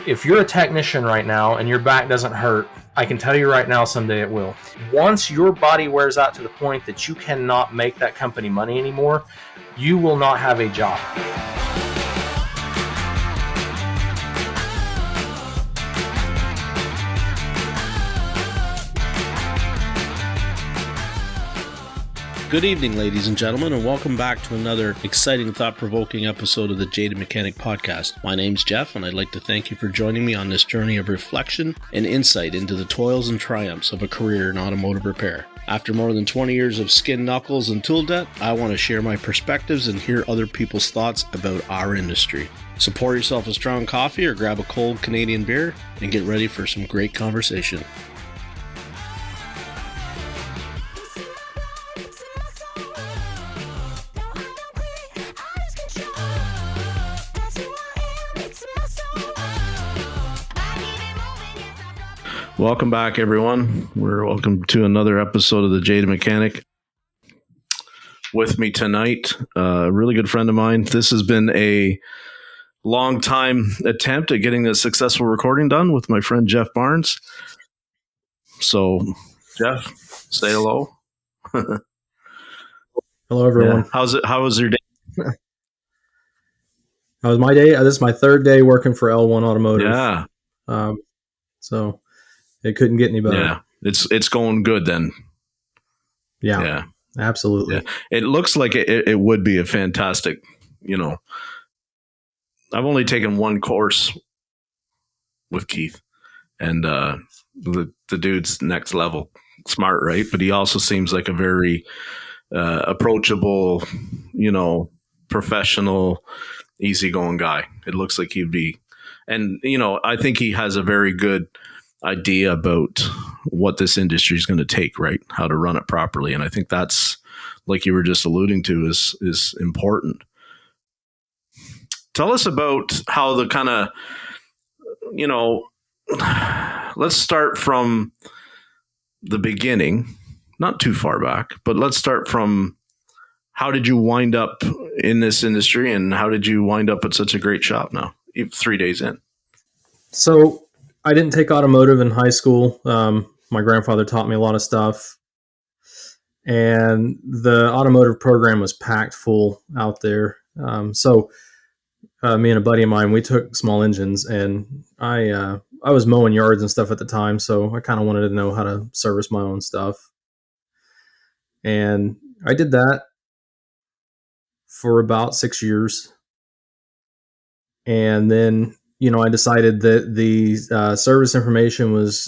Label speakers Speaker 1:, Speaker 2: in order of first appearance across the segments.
Speaker 1: If you're a technician right now and your back doesn't hurt, I can tell you right now, someday it will. Once your body wears out to the point that you cannot make that company money anymore, you will not have a job.
Speaker 2: Good evening, ladies and gentlemen, and welcome back to another exciting, thought-provoking episode of the Jaded Mechanic Podcast. My name's Jeff, and I'd like to thank you for joining me on this journey of reflection and insight into the toils and triumphs of a career in automotive repair. After more than 20 years of skin knuckles and tool debt, I want to share my perspectives and hear other people's thoughts about our industry. So pour yourself a strong coffee or grab a cold Canadian beer and get ready for some great conversation. Welcome back, everyone. We're welcome to another episode of the Jaded Mechanic. With me tonight, a really good friend of mine. This has been a long time attempt at getting a successful recording done with my friend Jeff Barnes. So, Jeff, say hello.
Speaker 3: Hello, everyone.
Speaker 2: Yeah. How was your day?
Speaker 3: How was my day? This is my third day working for L1 Automotive.
Speaker 2: Yeah.
Speaker 3: So it couldn't get any better.
Speaker 2: Yeah. It's going good then.
Speaker 3: Yeah. Absolutely.
Speaker 2: Yeah. It looks like it would be a fantastic, I've only taken one course with Keith, and the dude's next level smart, right? But he also seems like a very approachable, professional, easygoing guy. It looks like he'd be, and I think he has a very good idea about what this industry is going to take, right? How to run it properly. And I think that's, like you were just alluding to, is important. Tell us about how the kind of, let's start from the beginning, not too far back, but let's start from how did you wind up in this industry and how did you wind up at such a great shop now, 3 days in?
Speaker 3: So I didn't take automotive in high school. My grandfather taught me a lot of stuff, and the automotive program was packed full out there. So me and a buddy of mine, we took small engines, and I was mowing yards and stuff at the time, so I kind of wanted to know how to service my own stuff. And I did that for about 6 years. And then, I decided that the service information was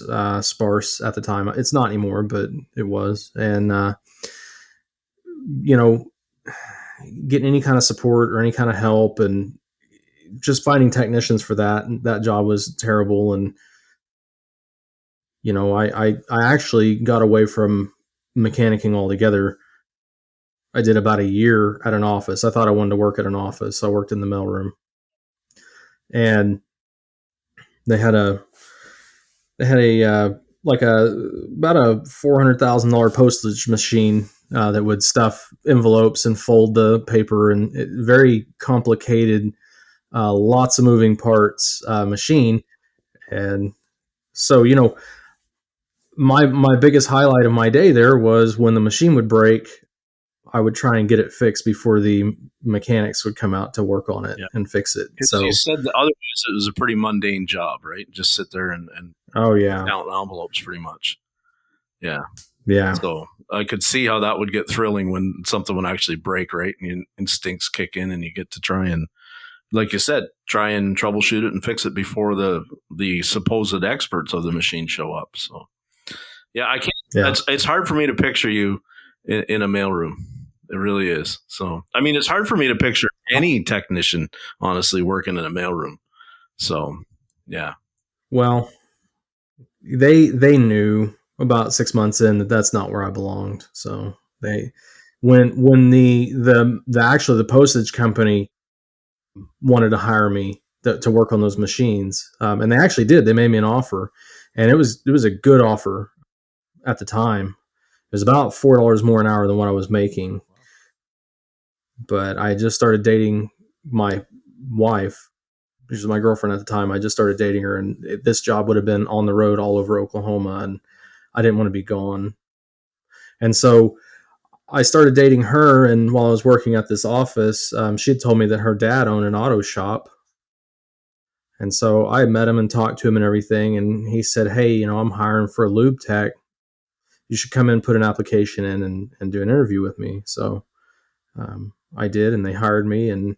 Speaker 3: sparse at the time. It's not anymore, but it was. And, getting any kind of support or any kind of help and just finding technicians for that job was terrible. And, I actually got away from mechanicking altogether. I did about a year at an office. I thought I wanted to work at an office. I worked in the mailroom. And they had about a $400,000 postage machine that would stuff envelopes and fold the paper, and very complicated, lots of moving parts machine. And so, my biggest highlight of my day there was when the machine would break, I would try and get it fixed before the mechanics would come out to work on it and fix it.
Speaker 2: So you said that otherwise it was a pretty mundane job, right? Just sit there and count envelopes pretty much. Yeah.
Speaker 3: Yeah.
Speaker 2: So I could see how that would get thrilling when something would actually break, right? And your instincts kick in and you get to try and, like you said, try and troubleshoot it and fix it before the supposed experts of the machine show up. So yeah, I can't, it's hard for me to picture you in a mailroom. It really is. So, I mean, it's hard for me to picture any technician, honestly, working in a mailroom. So, yeah.
Speaker 3: Well, they knew about 6 months in that that's not where I belonged. So when the postage company wanted to hire me to work on those machines, and they actually did. They made me an offer, and it was a good offer at the time. It was about $4 more an hour than what I was making. But I just started dating my wife was my girlfriend at the time. I just started dating her, and this job would have been on the road all over Oklahoma, and I didn't want to be gone. And so I started dating her, and while I was working at this office, she had told me that her dad owned an auto shop. And so I met him and talked to him and everything, and he said, hey, I'm hiring for a lube tech. You should come in, put an application in, and do an interview with me. So I did, and they hired me, and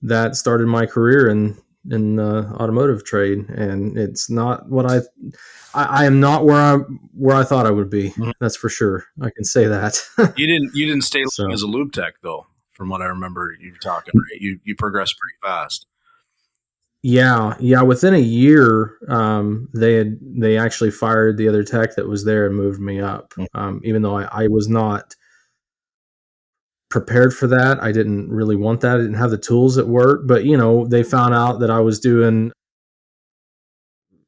Speaker 3: that started my career in the automotive trade. And it's not what I am not where I thought I would be.
Speaker 2: Mhm.
Speaker 3: That's for sure. I can say that.
Speaker 2: You didn't stay long
Speaker 3: So-
Speaker 2: as a lube tech though, from what I remember you talking, right? You progressed pretty fast.
Speaker 3: Yeah. Within a year, they actually fired the other tech that was there and moved me up. Even though I was not prepared for that. I didn't really want that. I didn't have the tools at work, but they found out that I was doing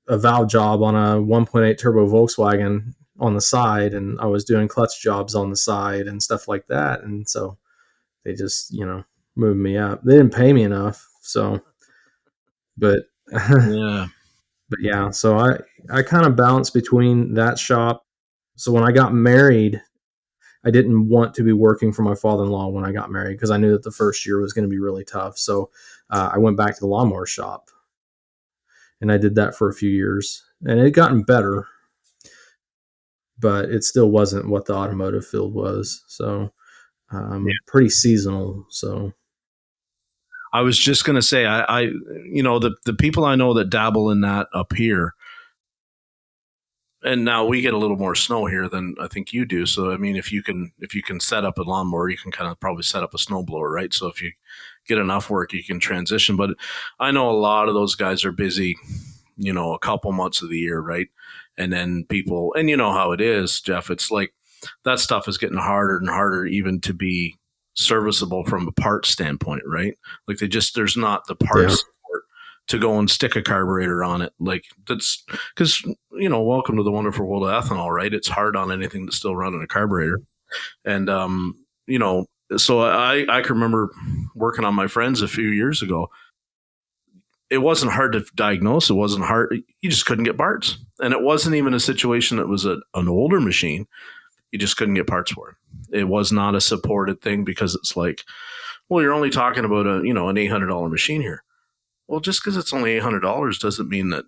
Speaker 3: a valve job on a 1.8 turbo Volkswagen on the side, and I was doing clutch jobs on the side and stuff like that. And so they just, moved me up. They didn't pay me enough. So, but
Speaker 2: Yeah.
Speaker 3: but yeah, so I kind of bounced between that shop. So when I got married, I didn't want to be working for my father-in-law when I got married, because I knew that the first year was going to be really tough. So I went back to the lawnmower shop, and I did that for a few years, and it had gotten better, but it still wasn't what the automotive field was. So pretty seasonal. So
Speaker 2: I was just going to say, the people I know that dabble in that up here, and now we get a little more snow here than I think you do. So, I mean, if you can set up a lawnmower, you can kind of probably set up a snowblower, right? So if you get enough work, you can transition. But I know a lot of those guys are busy, a couple months of the year, right? And then people, and you know how it is, Jeff, it's like that stuff is getting harder and harder even to be serviceable from a parts standpoint, right? Like there's not the parts support to go and stick a carburetor on it. Like that's because, welcome to the wonderful world of ethanol, right? It's hard on anything that's still running a carburetor. And, so I can remember working on my friends a few years ago. It wasn't hard to diagnose. It wasn't hard. You just couldn't get parts. And it wasn't even a situation that was an older machine. You just couldn't get parts for it. It was not a supported thing, because it's like, well, you're only talking about an $800 machine here. Well, just because it's only $800 doesn't mean that,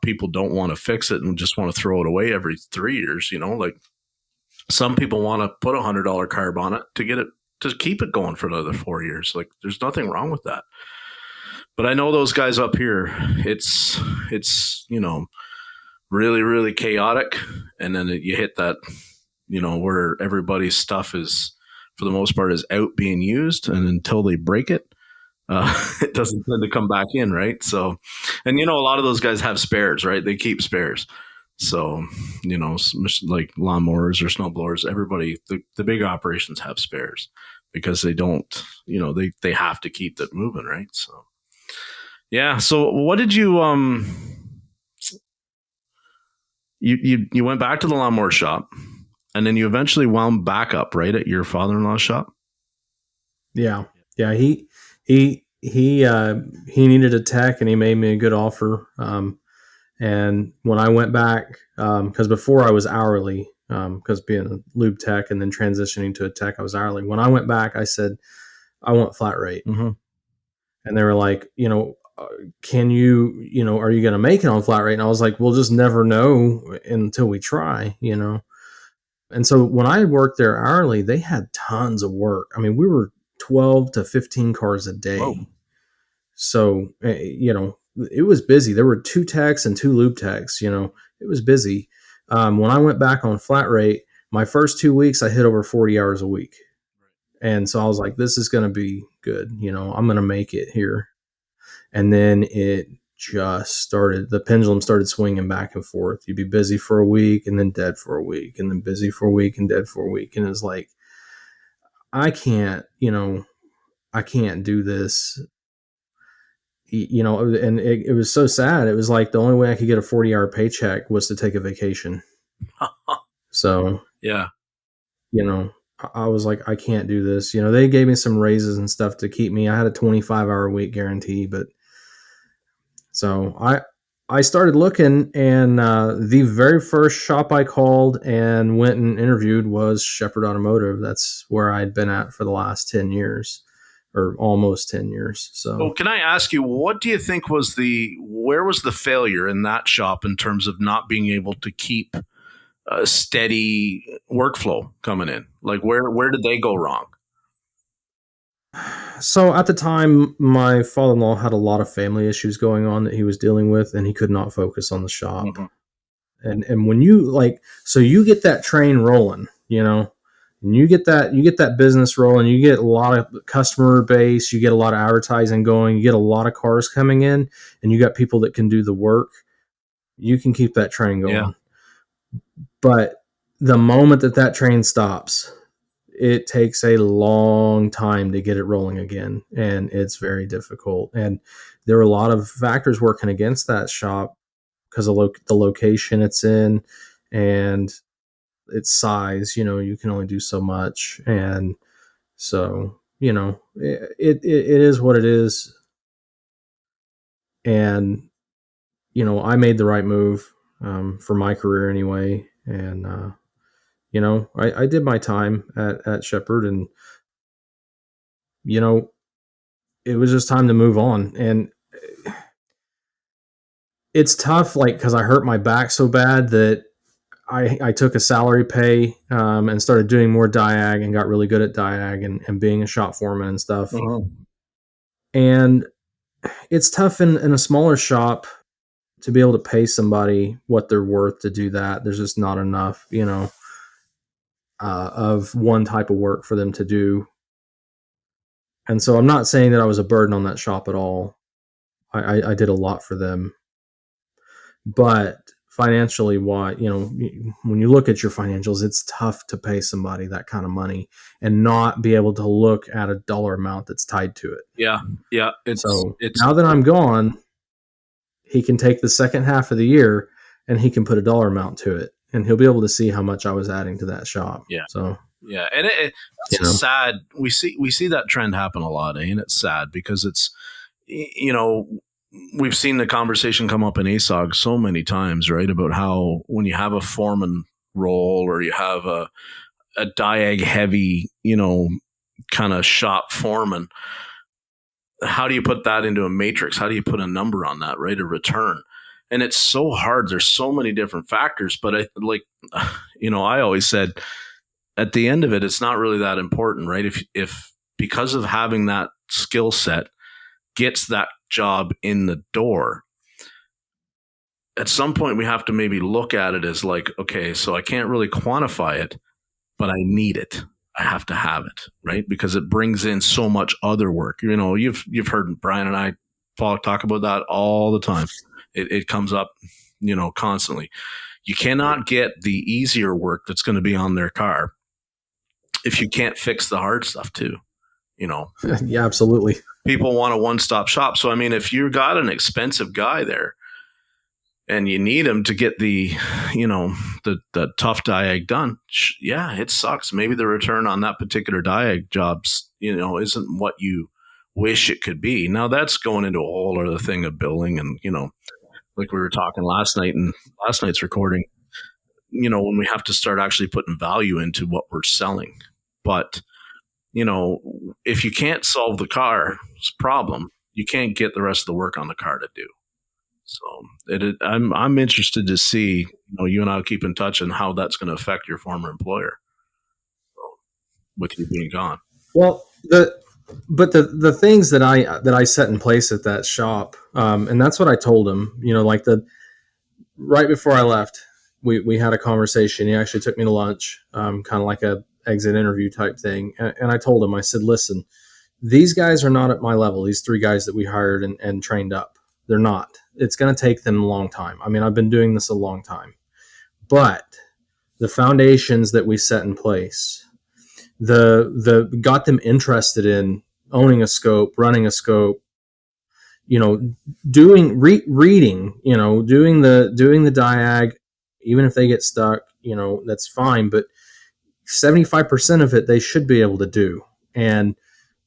Speaker 2: people don't want to fix it and just want to throw it away every 3 years. Like some people want to put $100 carb on it to keep it going for another 4 years. Like there's nothing wrong with that. But I know those guys up here, it's really, really chaotic. And then you hit that, where everybody's stuff is, for the most part, is out being used. And until they break it, it doesn't tend to come back in, right? So, and a lot of those guys have spares, right? They keep spares. So, like lawnmowers or snowblowers, everybody, the big operations have spares, because they don't, they have to keep it moving, right? So, yeah. So what did you you went back to the lawnmower shop, and then you eventually wound back up, right, at your father-in-law's shop?
Speaker 3: Yeah. He needed a tech, and he made me a good offer. And when I went back, because before I was hourly, because being a lube tech and then transitioning to a tech, I was hourly. When I went back, I said, I want flat rate.
Speaker 2: Mm-hmm.
Speaker 3: And they were like, can you, are you going to make it on flat rate? And I was like, we'll just never know until we try, And so when I worked there hourly, they had tons of work. I mean, we were 12 to 15 cars a day.
Speaker 2: Whoa.
Speaker 3: So, it was busy. There were 2 techs and 2 lube techs, it was busy. When I went back on flat rate, my first 2 weeks, I hit over 40 hours a week. And so I was like, this is going to be good. I'm going to make it here. And then it just started, the pendulum started swinging back and forth. You'd be busy for a week and then dead for a week, and then busy for a week and dead for a week. And it's like, I can't do this, and it was so sad. It was like the only way I could get a 40-hour paycheck was to take a vacation. So,
Speaker 2: Yeah.
Speaker 3: I was like, I can't do this. They gave me some raises and stuff to keep me. I had a 25-hour week guarantee, but so I started looking, and the very first shop I called and went and interviewed was Shepherd Automotive. That's where I'd been at for the last 10 years, or almost 10 years. So
Speaker 2: can I ask you, what do you think where was the failure in that shop in terms of not being able to keep a steady workflow coming in? Like where did they go wrong?
Speaker 3: So at the time, my father-in-law had a lot of family issues going on that he was dealing with, and he could not focus on the shop.
Speaker 2: Mm-hmm.
Speaker 3: And when you so you get that train rolling, and you get that business rolling, you get a lot of customer base, you get a lot of advertising going, you get a lot of cars coming in, and you got people that can do the work. You can keep that train going.
Speaker 2: Yeah.
Speaker 3: But the moment that train stops, it takes a long time to get it rolling again, and it's very difficult. And there were a lot of factors working against that shop because of the location it's in and its size. You can only do so much, and so it is what it is. And I made the right move for my career anyway, and I did my time at Shepherd, and it was just time to move on. And it's tough, because I hurt my back so bad that I took a salary pay and started doing more diag and got really good at diag and being a shop foreman and stuff.
Speaker 2: Uh-huh.
Speaker 3: And it's tough in a smaller shop to be able to pay somebody what they're worth to do that. There's just not enough, of one type of work for them to do. And so I'm not saying that I was a burden on that shop at all. I did a lot for them. But financially, when you look at your financials, it's tough to pay somebody that kind of money and not be able to look at a dollar amount that's tied to it.
Speaker 2: Yeah. Yeah.
Speaker 3: So now that I'm gone, he can take the second half of the year and he can put a dollar amount to it, and he'll be able to see how much I was adding to that shop.
Speaker 2: Yeah.
Speaker 3: So
Speaker 2: yeah, and it's sad. We see that trend happen a lot, and it's sad because it's, we've seen the conversation come up in ASOG so many times, right? About how when you have a foreman role or you have a diag heavy, kind of shop foreman, how do you put that into a matrix? How do you put a number on that, right? A return. And it's so hard. There's so many different factors, but I always said at the end of it, it's not really that important, right? If because of having that skill set gets that job in the door, at some point we have to maybe look at it as like, okay, so I can't really quantify it, but I need it. I have to have it, right? Because it brings in so much other work. You've heard Brian and I talk about that all the time. It comes up, constantly. You cannot get the easier work that's going to be on their car if you can't fix the hard stuff too.
Speaker 3: Yeah, absolutely.
Speaker 2: People want a one-stop shop. So, if you've got an expensive guy there and you need him to get the tough diag done, yeah, it sucks. Maybe the return on that particular diag jobs, isn't what you wish it could be. Now that's going into a whole other thing of billing and, like we were talking last night in last night's recording, when we have to start actually putting value into what we're selling. But, if you can't solve the car's problem, you can't get the rest of the work on the car to do. So I'm interested to see, you and I'll keep in touch on how that's going to affect your former employer with you being gone.
Speaker 3: Well, the things that I set in place at that shop, and that's what I told him, right before I left, we had a conversation. He actually took me to lunch, kind of like a exit interview type thing. And I told him, I said, listen, these guys are not at my level. These 3 guys that we hired and trained up, they're not. It's going to take them a long time. I've been doing this a long time, but the foundations that we set in place, the got them interested in owning a scope, running a scope, doing reading, doing the diag, even if they get stuck, that's fine. But 75% of it they should be able to do. And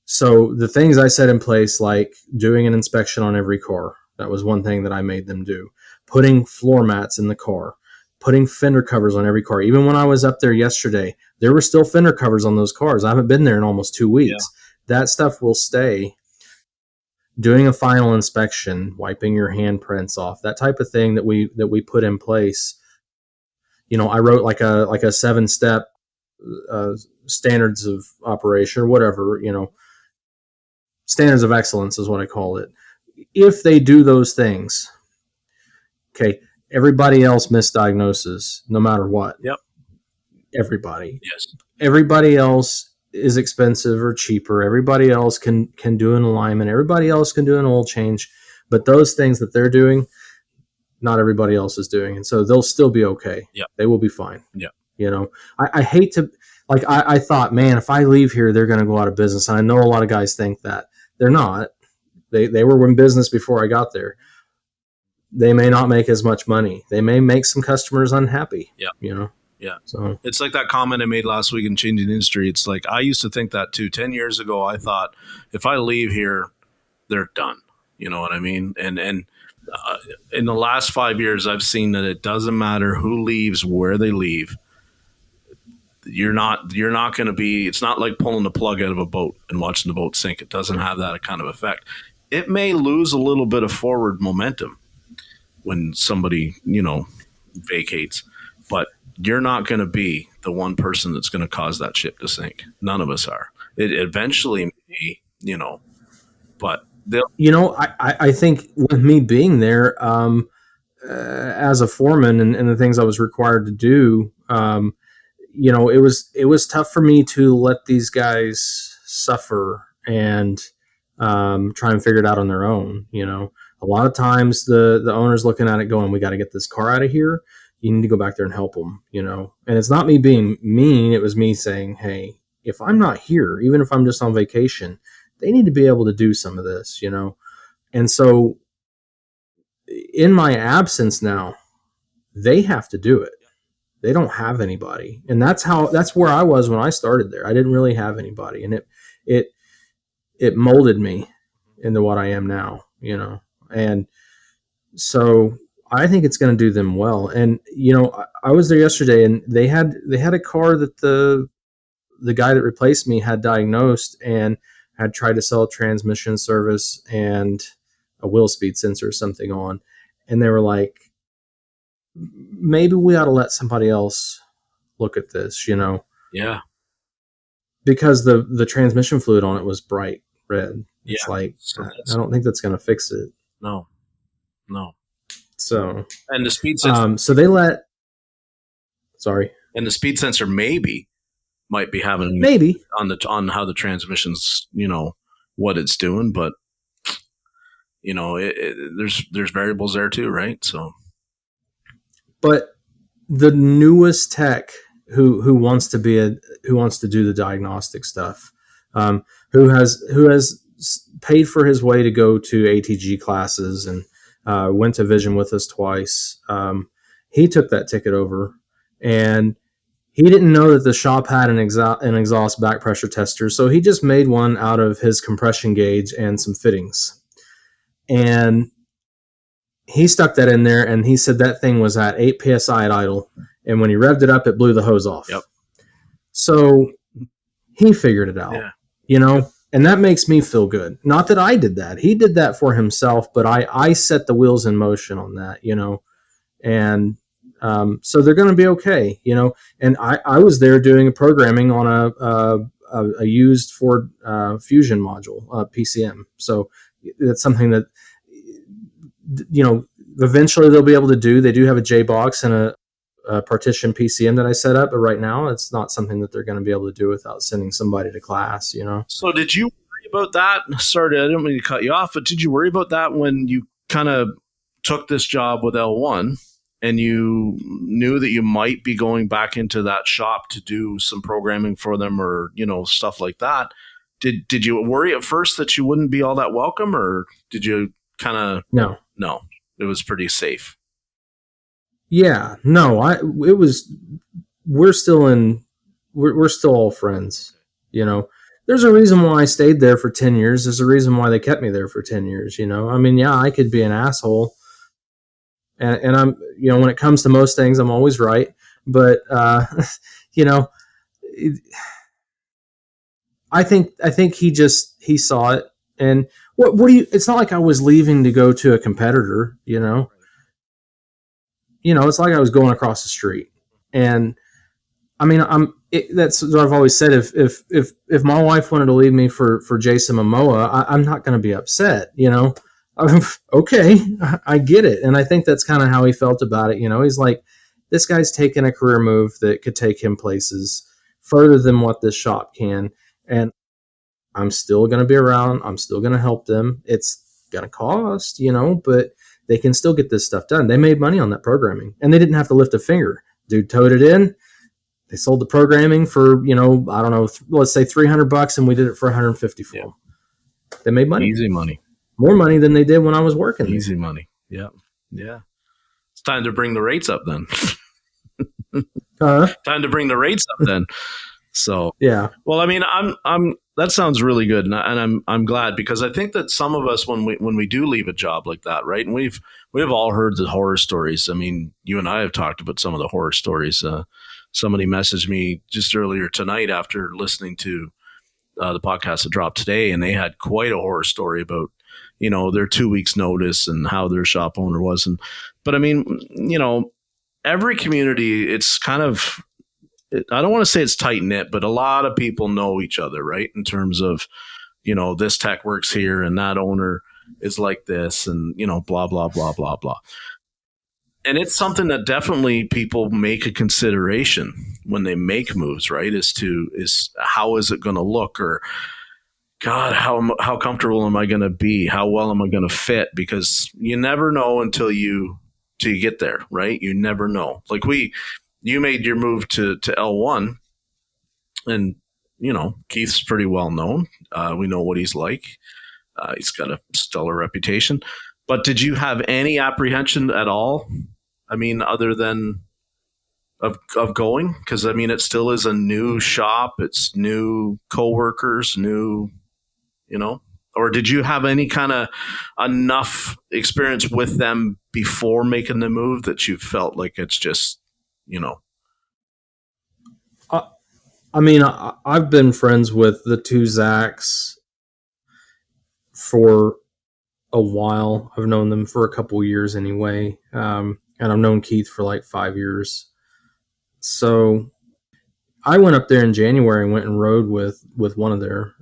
Speaker 3: so the things I set in place, like doing an inspection on every car, that was one thing that I made them do. Putting floor mats in the car, putting fender covers on every car. Even when I was up there yesterday, there were still fender covers on those cars. I haven't been there in almost 2 weeks. Yeah. That stuff will stay. Doing a final inspection, wiping your handprints off, that type of thing that we put in place. You know, I wrote like a 7-step standards of operation or whatever, you know, standards of excellence is what I call it. If they do those things, okay, everybody else misdiagnoses no matter what.
Speaker 2: Yep.
Speaker 3: Everybody.
Speaker 2: Yes.
Speaker 3: Everybody else is expensive or cheaper. Everybody else can do an alignment. Everybody else can do an oil change. But those things that they're doing, not everybody else is doing. And so they'll still be okay.
Speaker 2: Yeah.
Speaker 3: They will be fine.
Speaker 2: Yeah.
Speaker 3: You know, I hate to, like, I thought, man, if I leave here, they're going to go out of business. And I know a lot of guys think that. They're not. They were in business before I got there. They may not make as much money. They may make some customers unhappy.
Speaker 2: Yeah.
Speaker 3: You know?
Speaker 2: Yeah.
Speaker 3: So
Speaker 2: it's like that comment I made last week in Changing Industry. It's like, I used to think that too. 10 years ago, I thought if I leave here, they're done. You know what I mean? And in the last 5 years, I've seen that it doesn't matter who leaves, where they leave. You're not going to be, it's not like pulling the plug out of a boat and watching the boat sink. It doesn't have that kind of effect. It may lose a little bit of forward momentum when somebody, you know, vacates, but you're not going to be the one person that's going to cause that ship to sink. None of us are. It eventually may, you know, but they'll.
Speaker 3: You know, I think with me being there as a foreman and the things I was required to do, you know, it was tough for me to let these guys suffer and try and figure it out on their own. You know, a lot of times the owner's looking at it going, we got to get this car out of here. You need to go back there and help them, you know. And it's not me being mean. It was me saying, hey, if I'm not here, even if I'm just on vacation, they need to be able to do some of this, you know. And so in my absence now, they have to do it. They don't have anybody. And that's where I was when I started there. I didn't really have anybody. And it molded me into what I am now, you know. And so I think it's going to do them well. And, you know, I was there yesterday and they had a car that the guy that replaced me had diagnosed and had tried to sell a transmission service and a wheel speed sensor or something on. And they were like, maybe we ought to let somebody else look at this, you know?
Speaker 2: Yeah.
Speaker 3: Because the transmission fluid on it was bright red. It's
Speaker 2: Yeah.
Speaker 3: like, I don't think that's going to fix it.
Speaker 2: No.
Speaker 3: So,
Speaker 2: and the speed sensor,
Speaker 3: so they let, sorry.
Speaker 2: And the speed sensor might be having
Speaker 3: maybe
Speaker 2: on how the transmission's, you know, what it's doing, but you know, there's variables there too, right? So, but
Speaker 3: the newest tech who wants to do the diagnostic stuff, who has paid for his way to go to ATG classes and went to Vision with us twice. He took that ticket over, and he didn't know that the shop had an exhaust back pressure tester, so he just made one out of his compression gauge and some fittings. And he stuck that in there, and he said that thing was at 8 psi at idle, and when he revved it up, it blew the hose off.
Speaker 2: Yep.
Speaker 3: So he figured it out, you know, and that makes me feel good. Not that I did that. He did that for himself, but I set the wheels in motion on that, you know, and so they're going to be okay, you know. And I was there doing a programming on a used Ford Fusion module, PCM. So that's something that, you know, eventually they'll be able to do. They do have a J-box and a partition PCM that I set up, but right now it's not something that they're going to be able to do without sending somebody to class, you know.
Speaker 2: So did you worry about that? Sorry, I didn't mean to cut you off, but did you worry about that when you kind of took this job with L1 and you knew that you might be going back into that shop to do some programming for them or, you know, stuff like that? Did you worry at first that you wouldn't be all that welcome, or did you kind of... No, it was pretty safe.
Speaker 3: Yeah, no, we're still in we're still all friends. There's a reason why I stayed there for 10 years. There's a reason why they kept me there for 10 years. I mean, yeah, I could be an asshole, and I'm, when it comes to most things, I'm always right. But, I think he saw it. And what do you, it's not like I was leaving to go to a competitor, it's like I was going across the street. And I mean, that's what I've always said. If my wife wanted to leave me for Jason Momoa, I'm not going to be upset. Okay, I get it, and I think that's kind of how he felt about it. He's like, this guy's taking a career move that could take him places further than what this shop can, and I'm still going to be around. I'm still going to help them. It's going to cost, but they can still get this stuff done. They made money on that programming, and they didn't have to lift a finger. Dude towed it in. They sold the programming for, I don't know, let's say $300, and we did it for $150 for them. They made money.
Speaker 2: Easy money.
Speaker 3: More money than they did when I was working.
Speaker 2: Easy money. Yeah. Yeah. It's time to bring the rates up then. Time to bring the rates up then. So, yeah. Well, I mean, that sounds really good. And I'm glad, because I think that some of us, when we do leave a job like that, right. And we've all heard the horror stories. I mean, you and I have talked about some of the horror stories. Somebody messaged me just earlier tonight after listening to the podcast that dropped today, and they had quite a horror story about, their 2 weeks notice and how their shop owner was. But I mean, every community, it's kind of, I don't want to say it's tight knit, but a lot of people know each other, right? In terms of, this tech works here and that owner is like this, and, blah, blah, blah, blah, blah. And it's something that definitely people make a consideration when they make moves, right? Is how is it going to look, or God, how comfortable am I going to be? How well am I going to fit? Because you never know until you get there, right? You never know. Like you made your move to L1, and Keith's pretty well known. We know what he's like. He's got a stellar reputation. But did you have any apprehension at all? I mean, other than of going? Because I mean, it still is a new shop. It's new coworkers, new, or did you have any kind of enough experience with them before making the move that you felt like it's just,
Speaker 3: I mean, I've been friends with the two Zachs for a while. I've known them for a couple years anyway. And I've known Keith for like 5 years. So I went up there in January and went and rode with one of their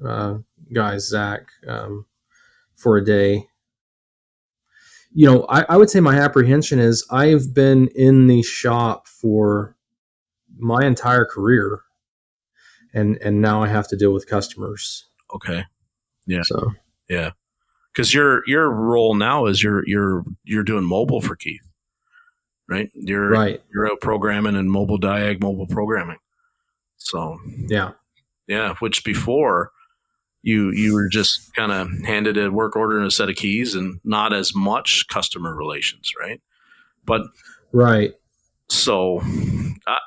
Speaker 3: guys, Zach, for a day. I would say my apprehension is I've been in the shop for my entire career, and now I have to deal with customers.
Speaker 2: Okay. Yeah.
Speaker 3: So
Speaker 2: yeah, because your role now is you're doing mobile for Keith. Right. You're out programming and mobile programming. So yeah. Which before you were just kind of handed a work order and a set of keys, and not as much customer relations, right? But
Speaker 3: right.
Speaker 2: So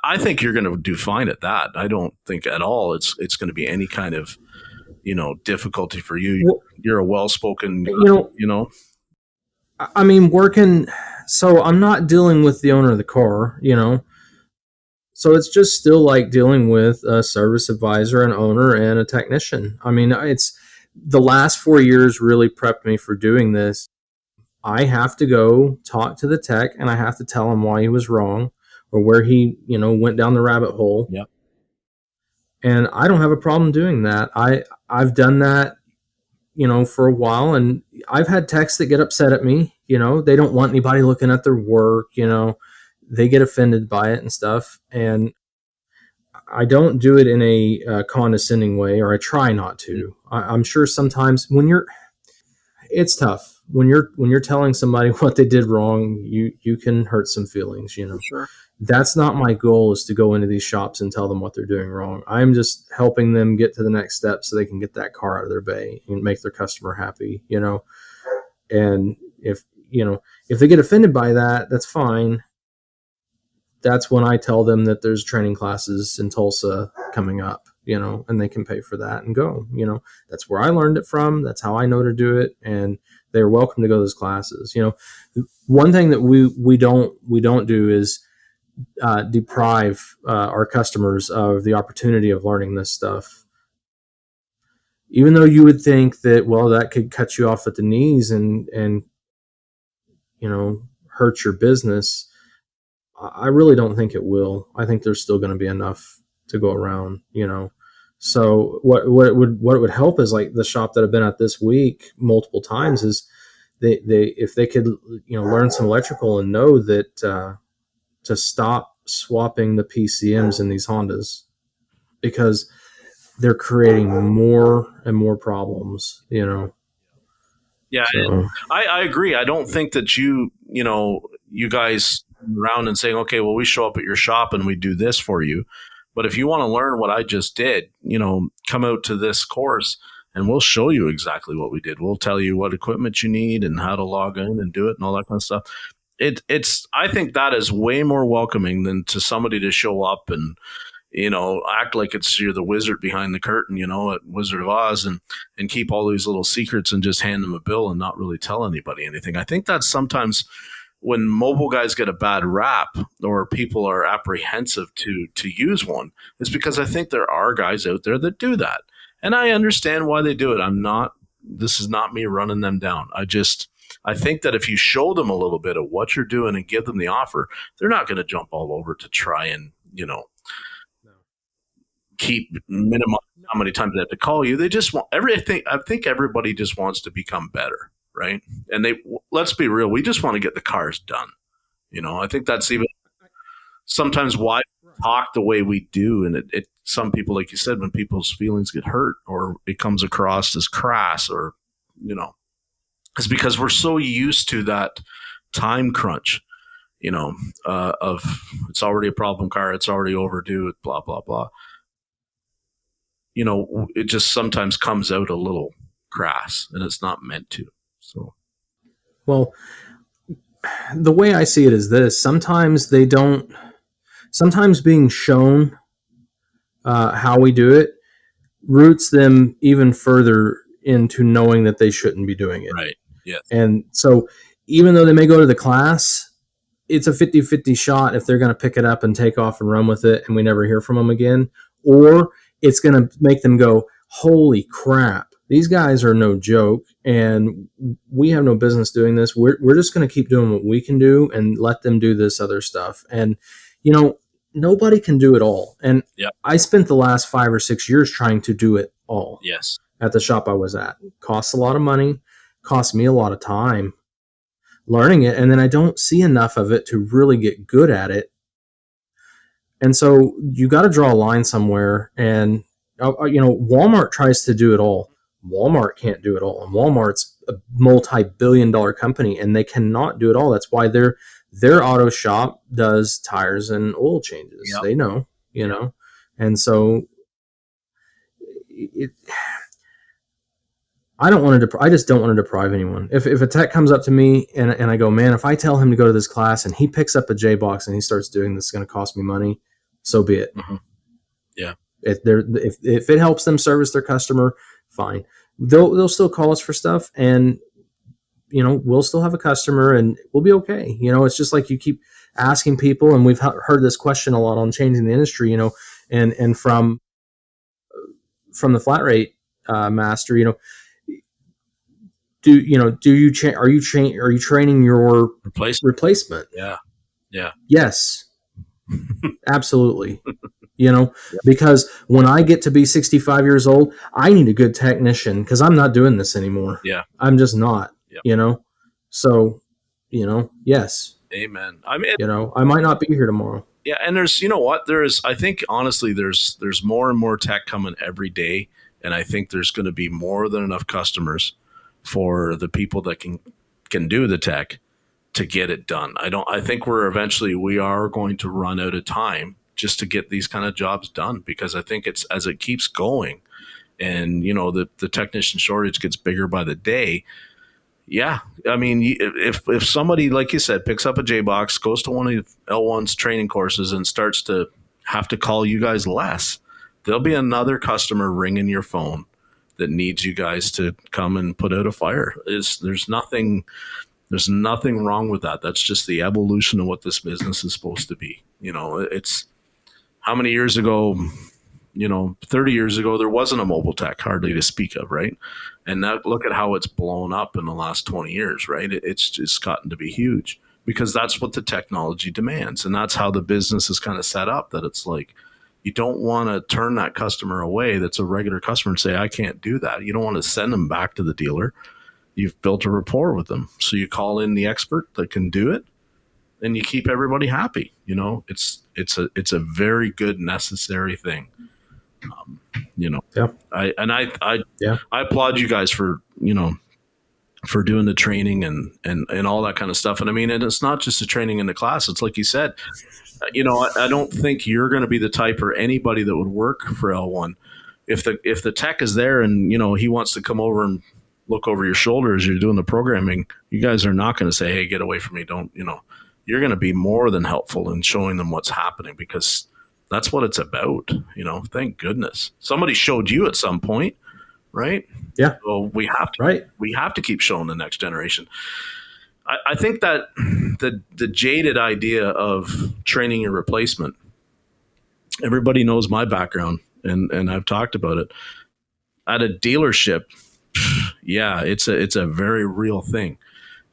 Speaker 2: I think you're going to do fine at that. I don't think at all it's going to be any kind of difficulty for you. Well, you're a well-spoken,
Speaker 3: I mean, working. So I'm not dealing with the owner of the car, So it's just still like dealing with a service advisor, an owner, and a technician. I mean, it's the last 4 years really prepped me for doing this. I have to go talk to the tech, and I have to tell him why he was wrong, or where he, went down the rabbit hole.
Speaker 2: Yep.
Speaker 3: And I don't have a problem doing that. I've done that, for a while, and I've had techs that get upset at me. They don't want anybody looking at their work. They get offended by it and stuff. And I don't do it in a condescending way, or I try not to. I'm sure sometimes it's tough when you're telling somebody what they did wrong. You can hurt some feelings.
Speaker 2: Sure.
Speaker 3: That's not my goal, is to go into these shops and tell them what they're doing wrong. I'm just helping them get to the next step so they can get that car out of their bay and make their customer happy. And if they get offended by that, that's fine. that's when I tell them that there's training classes in Tulsa coming up, and they can pay for that and go. That's where I learned it from. That's how I know to do it, and they're welcome to go to those classes. One thing that we don't do is deprive our customers of the opportunity of learning this stuff. Even though you would think that, well, that could cut you off at the knees and hurt your business, I really don't think it will. I think there's still going to be enough to go around. So what it would help is, like the shop that I've been at this week multiple times, is they if they could learn some electrical and know that to stop swapping the PCMs in these Hondas, because they're creating more and more problems.
Speaker 2: Yeah,
Speaker 3: So.
Speaker 2: I agree. I don't think that you guys around and saying, okay, well, we show up at your shop and we do this for you. But if you want to learn what I just did, come out to this course and we'll show you exactly what we did. We'll tell you what equipment you need and how to log in and do it and all that kind of stuff. I think that is way more welcoming than to somebody to show up and act like you're the wizard behind the curtain, at Wizard of Oz, and keep all these little secrets and just hand them a bill and not really tell anybody anything. I think that's sometimes when mobile guys get a bad rap or people are apprehensive to use one, is because I think there are guys out there that do that. And I understand why they do it. This is not me running them down. I think that if you show them a little bit of what you're doing and give them the offer, they're not going to jump all over to try and, keep minimizing how many times they have to call you. They just want everything. I think everybody just wants to become better, right? And let's be real, we just want to get the cars done. I think that's even sometimes why we talk the way we do. And it some people, like you said, when people's feelings get hurt or it comes across as crass or, it's because we're so used to that time crunch, of it's already a problem car, it's already overdue, blah, blah, blah. It just sometimes comes out a little crass and it's not meant to. So,
Speaker 3: well, the way I see it is this: sometimes being shown how we do it roots them even further into knowing that they shouldn't be doing it.
Speaker 2: Right. Yeah.
Speaker 3: And so even though they may go to the class, it's a 50-50 shot if they're going to pick it up and take off and run with it and we never hear from them again, or it's going to make them go, holy crap, these guys are no joke and we have no business doing this. We're just going to keep doing what we can do and let them do this other stuff. And, nobody can do it all. And I spent the last 5 or 6 years trying to do it all.
Speaker 2: Yes.
Speaker 3: At the shop I was at. Costs a lot of money, costs me a lot of time learning it. And then I don't see enough of it to really get good at it. And so you got to draw a line somewhere. And, Walmart tries to do it all. Walmart can't do it all. And Walmart's a multi-billion-dollar company, and they cannot do it all. That's why their auto shop does tires and oil changes. Yep. They know, And so I just don't want to deprive anyone. If a tech comes up to me and I go, man, if I tell him to go to this class and he picks up a J box and he starts doing this, it's going to cost me money. So be it.
Speaker 2: Mm-hmm. Yeah.
Speaker 3: If it helps them service their customer, fine. They'll still call us for stuff, and we'll still have a customer, and we'll be okay. It's just like you keep asking people, and we've heard this question a lot on Changing the Industry. And from the flat rate master, are you training your replacement?
Speaker 2: Yeah.
Speaker 3: Yes. Absolutely. Because when I get to be 65 years old, I need a good technician because I'm not doing this anymore.
Speaker 2: Yeah.
Speaker 3: I'm just not, So, yes.
Speaker 2: Amen. I mean,
Speaker 3: I might not be here tomorrow.
Speaker 2: Yeah. And I think honestly, there's more and more tech coming every day. And I think there's going to be more than enough customers for the people that can do the tech to get it done. I think we are going to run out of time just to get these kind of jobs done, because I think it's as it keeps going and, the technician shortage gets bigger by the day, Yeah, I mean, if somebody, like you said, picks up a J box, goes to one of L1's training courses, and starts to have to call you guys less, there'll be another customer ringing your phone that needs you guys to come and put out a fire. There's nothing wrong with that. That's just the evolution of what this business is supposed to be. It's how many years ago, 30 years ago, there wasn't a mobile tech hardly to speak of, right? And now look at how it's blown up in the last 20 years, right? It's just gotten to be huge because that's what the technology demands. And that's how the business is kind of set up, that it's like, you don't want to turn that customer away that's a regular customer and say, I can't do that. You don't want to send them back to the dealer. You've built a rapport with them. So you call in the expert that can do it and you keep everybody happy. It's a very good, necessary thing.
Speaker 3: Yeah.
Speaker 2: I applaud you guys for doing the training and all that kind of stuff. And I mean, and it's not just the training in the class. It's like you said, I don't think you're going to be the type or anybody that would work for L1. If the tech is there and, he wants to come over and look over your shoulder as you're doing the programming, you guys are not going to say, hey, get away from me. Don't, you're going to be more than helpful in showing them what's happening, because that's what it's about. Thank goodness somebody showed you at some point, right?
Speaker 3: Yeah.
Speaker 2: So we have to keep showing the next generation. I think that the jaded idea of training your replacement, everybody knows my background and I've talked about it at a dealership. Yeah, it's a very real thing.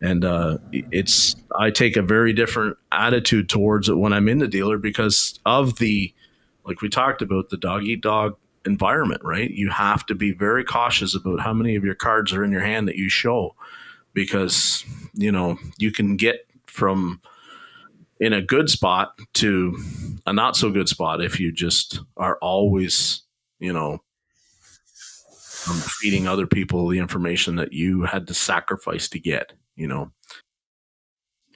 Speaker 2: And I take a very different attitude towards it when I'm in the dealer because of like we talked about, the dog eat dog environment, right? You have to be very cautious about how many of your cards are in your hand that you show, because, you can get from in a good spot to a not so good spot if you just are always, feeding other people the information that you had to sacrifice to get.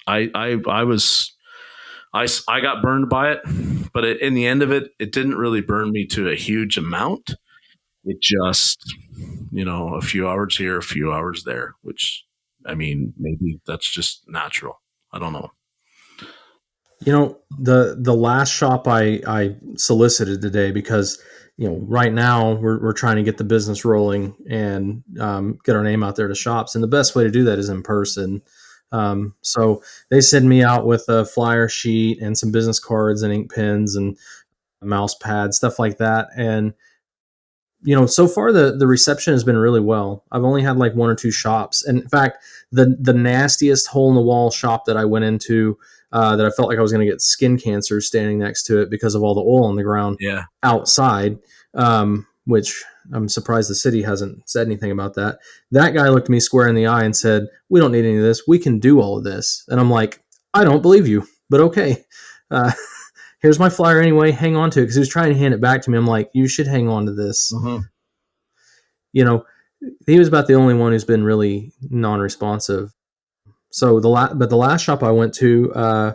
Speaker 2: I got burned by it, but in the end of it, it didn't really burn me to a huge amount. It just, a few hours here, a few hours there, which, I mean, maybe that's just natural. I don't know.
Speaker 3: The last shop I solicited today, because right now we're trying to get the business rolling and get our name out there to shops, and the best way to do that is in person. So they send me out with a flyer sheet and some business cards and ink pens and a mouse pad, stuff like that. And so far the reception has been really well. I've only had like one or two shops, and in fact, the nastiest hole in the wall shop that I went into, that I felt like I was going to get skin cancer standing next to it because of all the oil on the ground outside, which I'm surprised the city hasn't said anything about that. That guy looked me square in the eye and said, we don't need any of this. We can do all of this. And I'm like, I don't believe you, but okay. Here's my flyer anyway. Hang on to it, because he was trying to hand it back to me. I'm like, you should hang on to this.
Speaker 2: Mm-hmm.
Speaker 3: He was about the only one who's been really non-responsive. So the last shop I went to,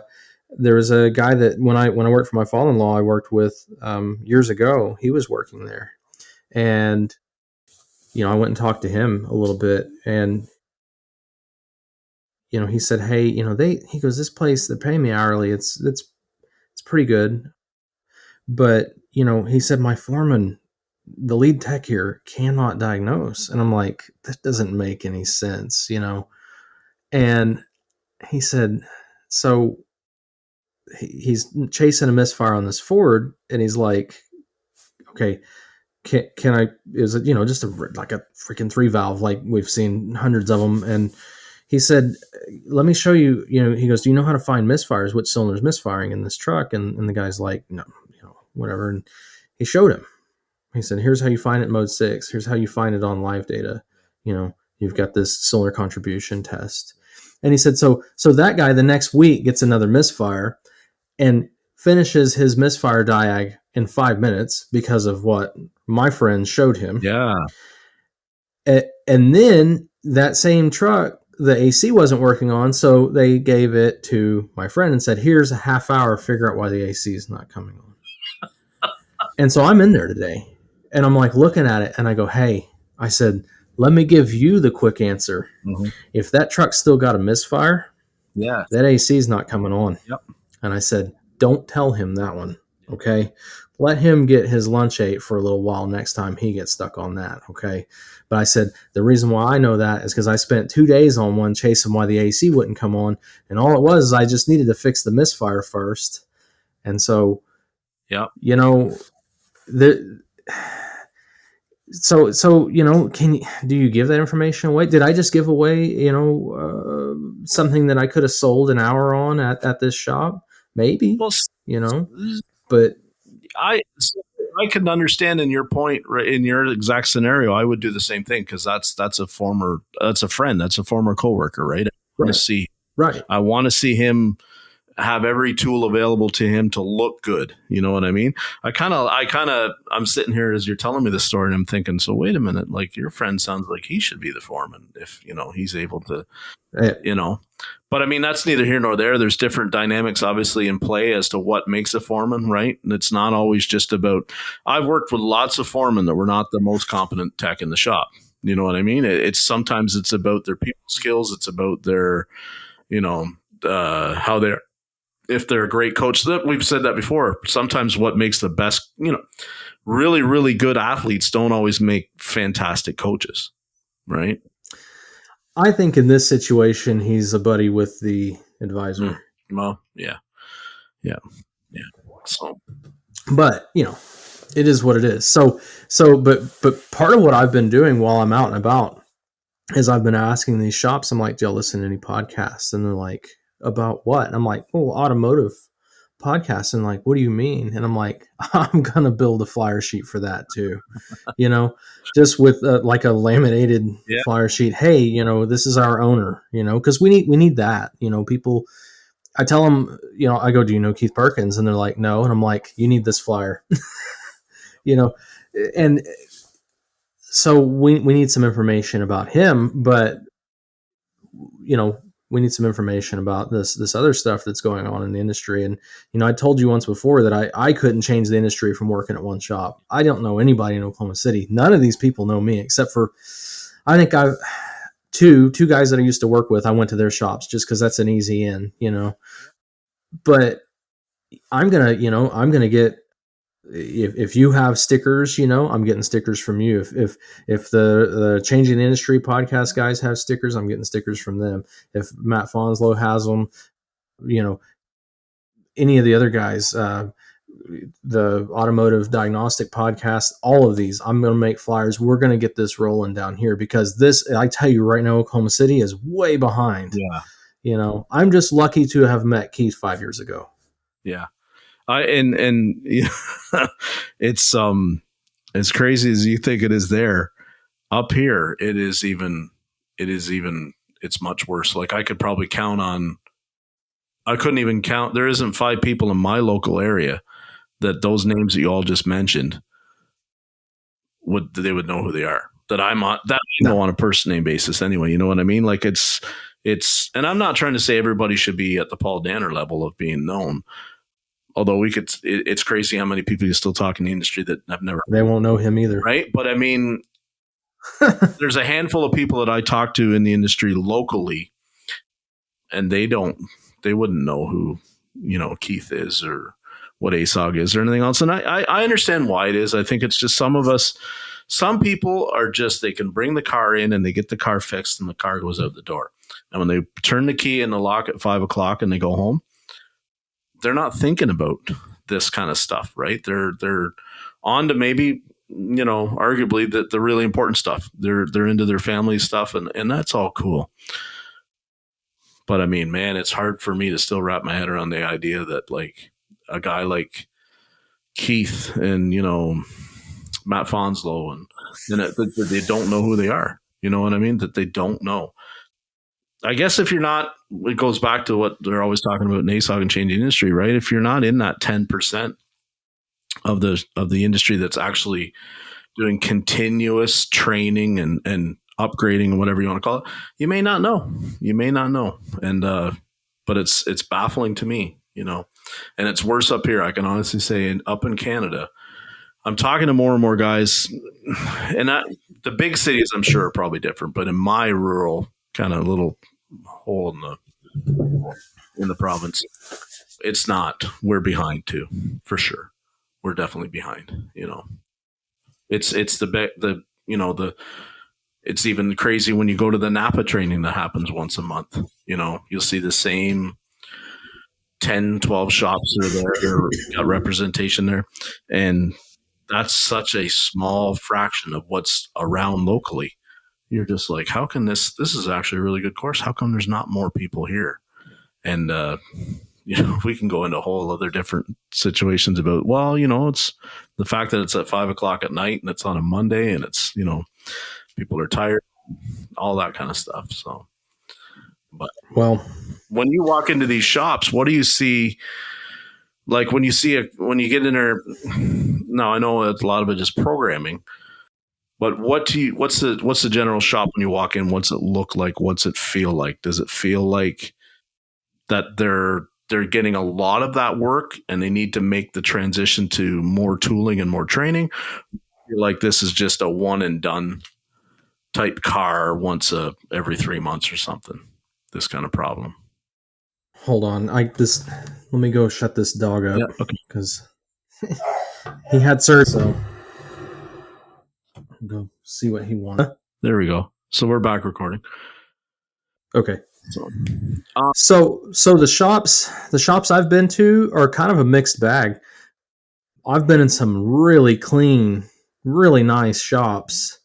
Speaker 3: there was a guy that when I worked for my father-in-law, I worked with years ago. He was working there, and I went and talked to him a little bit, and he said, hey, he goes, this place, they pay me hourly. It's pretty good. But, he said, my foreman, the lead tech here, cannot diagnose. And I'm like, that doesn't make any sense, And he said, so he's chasing a misfire on this Ford. And he's like, okay, can I, is it, just like a freaking 3-valve, like we've seen hundreds of them. And he said, let me show you, he goes, do you know how to find misfires? Which cylinder's misfiring in this truck? And the guy's like, no, whatever. And he showed him. He said, here's how you find it in mode 6. Here's how you find it on live data. You've got this cylinder contribution test. And he said, so that guy the next week gets another misfire and finishes his misfire diag in 5 minutes because of what my friend showed him.
Speaker 2: Yeah.
Speaker 3: And then that same truck, the AC wasn't working on, so they gave it to my friend and said, here's a half hour, figure out why the AC is not coming on. And so I'm in there today, and I'm like looking at it, and I go, hey, I said, let me give you the quick answer.
Speaker 2: Mm-hmm.
Speaker 3: If that truck's still got a misfire,
Speaker 2: Yeah.
Speaker 3: that AC is not coming on.
Speaker 2: Yep.
Speaker 3: And I said, don't tell him that one. Okay. Let him get his lunch ate for a little while next time he gets stuck on that. Okay. But I said, the reason why I know that is because I spent 2 days on one chasing why the AC wouldn't come on. And all it was is I just needed to fix the misfire first. And so,
Speaker 2: Yep.
Speaker 3: you know, so do you give that information away? Did I just give away something that I could have sold an hour on at this shop? Maybe.
Speaker 2: Well,
Speaker 3: But
Speaker 2: I can understand in your point, right, in your exact scenario. I would do the same thing, because that's a friend, that's a former coworker, right? I want to see him have every tool available to him to look good. You know what I mean? I'm sitting here as you're telling me this story, and I'm thinking, so wait a minute, like, your friend sounds like he should be the foreman if, he's able to, but I mean, that's neither here nor there. There's different dynamics obviously in play as to what makes a foreman, right? And it's not always just about, I've worked with lots of foremen that were not the most competent tech in the shop. You know what I mean? Sometimes it's about their people skills. It's about their, how they're, if they're a great coach. That we've said that before. Sometimes what makes the best, really, really good athletes don't always make fantastic coaches, right?
Speaker 3: I think in this situation, he's a buddy with the advisor.
Speaker 2: Well, yeah. So,
Speaker 3: but it is what it is. But part of what I've been doing while I'm out and about is I've been asking these shops. I'm like, do y'all listen to any podcasts? And they're like, about what? And I'm like, well, automotive podcasts. And like, what do you mean? And I'm like, I'm gonna build a flyer sheet for that too. Just with like a laminated flyer sheet. Hey, this is our owner. Because we need that. People. I tell them, I go, do you know Keith Perkins? And they're like, no. And I'm like, you need this flyer. And so we need some information about him, but we need some information about this other stuff that's going on in the industry. And, I told you once before that I couldn't change the industry from working at one shop. I don't know anybody in Oklahoma City. None of these people know me except for, I think I've two guys that I used to work with. I went to their shops just cause that's an easy in, but I'm going to get, if you have stickers, I'm getting stickers from you. If the Changing the Industry podcast guys have stickers, I'm getting stickers from them. If Matt Fonslow has them, any of the other guys, the Automotive Diagnostic Podcast, all of these, I'm going to make flyers. We're going to get this rolling down here because this, I tell you right now, Oklahoma City is way behind.
Speaker 2: Yeah.
Speaker 3: I'm just lucky to have met Keith 5 years ago.
Speaker 2: Yeah. It's as crazy as you think it is there. Up here, it's much worse. Like I couldn't even count. There isn't 5 people in my local area that those names that you all just mentioned would know who they are. That I know on a person name basis anyway. You know what I mean? Like it's, and I'm not trying to say everybody should be at the Paul Danner level of being known. Although it's crazy how many people you still talk in the industry that have never.
Speaker 3: They won't know him either.
Speaker 2: Right. But I mean, there's a handful of people that I talk to in the industry locally, and they wouldn't know who, Keith is or what ASOG is or anything else. And I understand why it is. I think it's just some people are just, they can bring the car in and they get the car fixed and the car goes out the door. And when they turn the key in the lock at 5 o'clock and they go home, they're not thinking about this kind of stuff, right? They're on to maybe, arguably the really important stuff. They're into their family stuff and that's all cool. But I mean, man, it's hard for me to still wrap my head around the idea that like a guy like Keith and, Matt Fonslow and that they don't know who they are. You know what I mean? That they don't know. I guess if you're not, it goes back to what they're always talking about in ASOG and Changing Industry, right? If you're not in that 10% of the industry that's actually doing continuous training and upgrading and whatever you want to call it, you may not know. And, but it's baffling to me, and it's worse up here. I can honestly say up in Canada, I'm talking to more and more guys, and the big cities I'm sure are probably different, but in my rural kind of little hole in the province, it's not. We're behind too, for sure. We're definitely behind. It's it's even crazy when you go to the Napa training that happens once a month. You'll see the same 10, 12 shops are there. They've got representation there, and that's such a small fraction of what's around locally. You're just like, how can this is actually a really good course. How come there's not more people here? And, we can go into a whole other different situations about, it's the fact that it's at 5:00 at night and it's on a Monday and it's, people are tired, all that kind of stuff. So, but when you walk into these shops, what do you see? Like when you get in there, now I know a lot of it is programming, but what's the general shop when you walk in? What's it look like? What's it feel like? Does it feel like that they're getting a lot of that work and they need to make the transition to more tooling and more training? Like this is just a one and done type car once every 3 months or something, this kind of problem.
Speaker 3: Hold on. Let me go shut this dog up.
Speaker 2: Yeah, okay.
Speaker 3: Because he had surgery, so I'll go see what he wanted.
Speaker 2: There we go. So we're back recording.
Speaker 3: Okay. So the shops I've been to are kind of a mixed bag. I've been in some really clean, really nice shops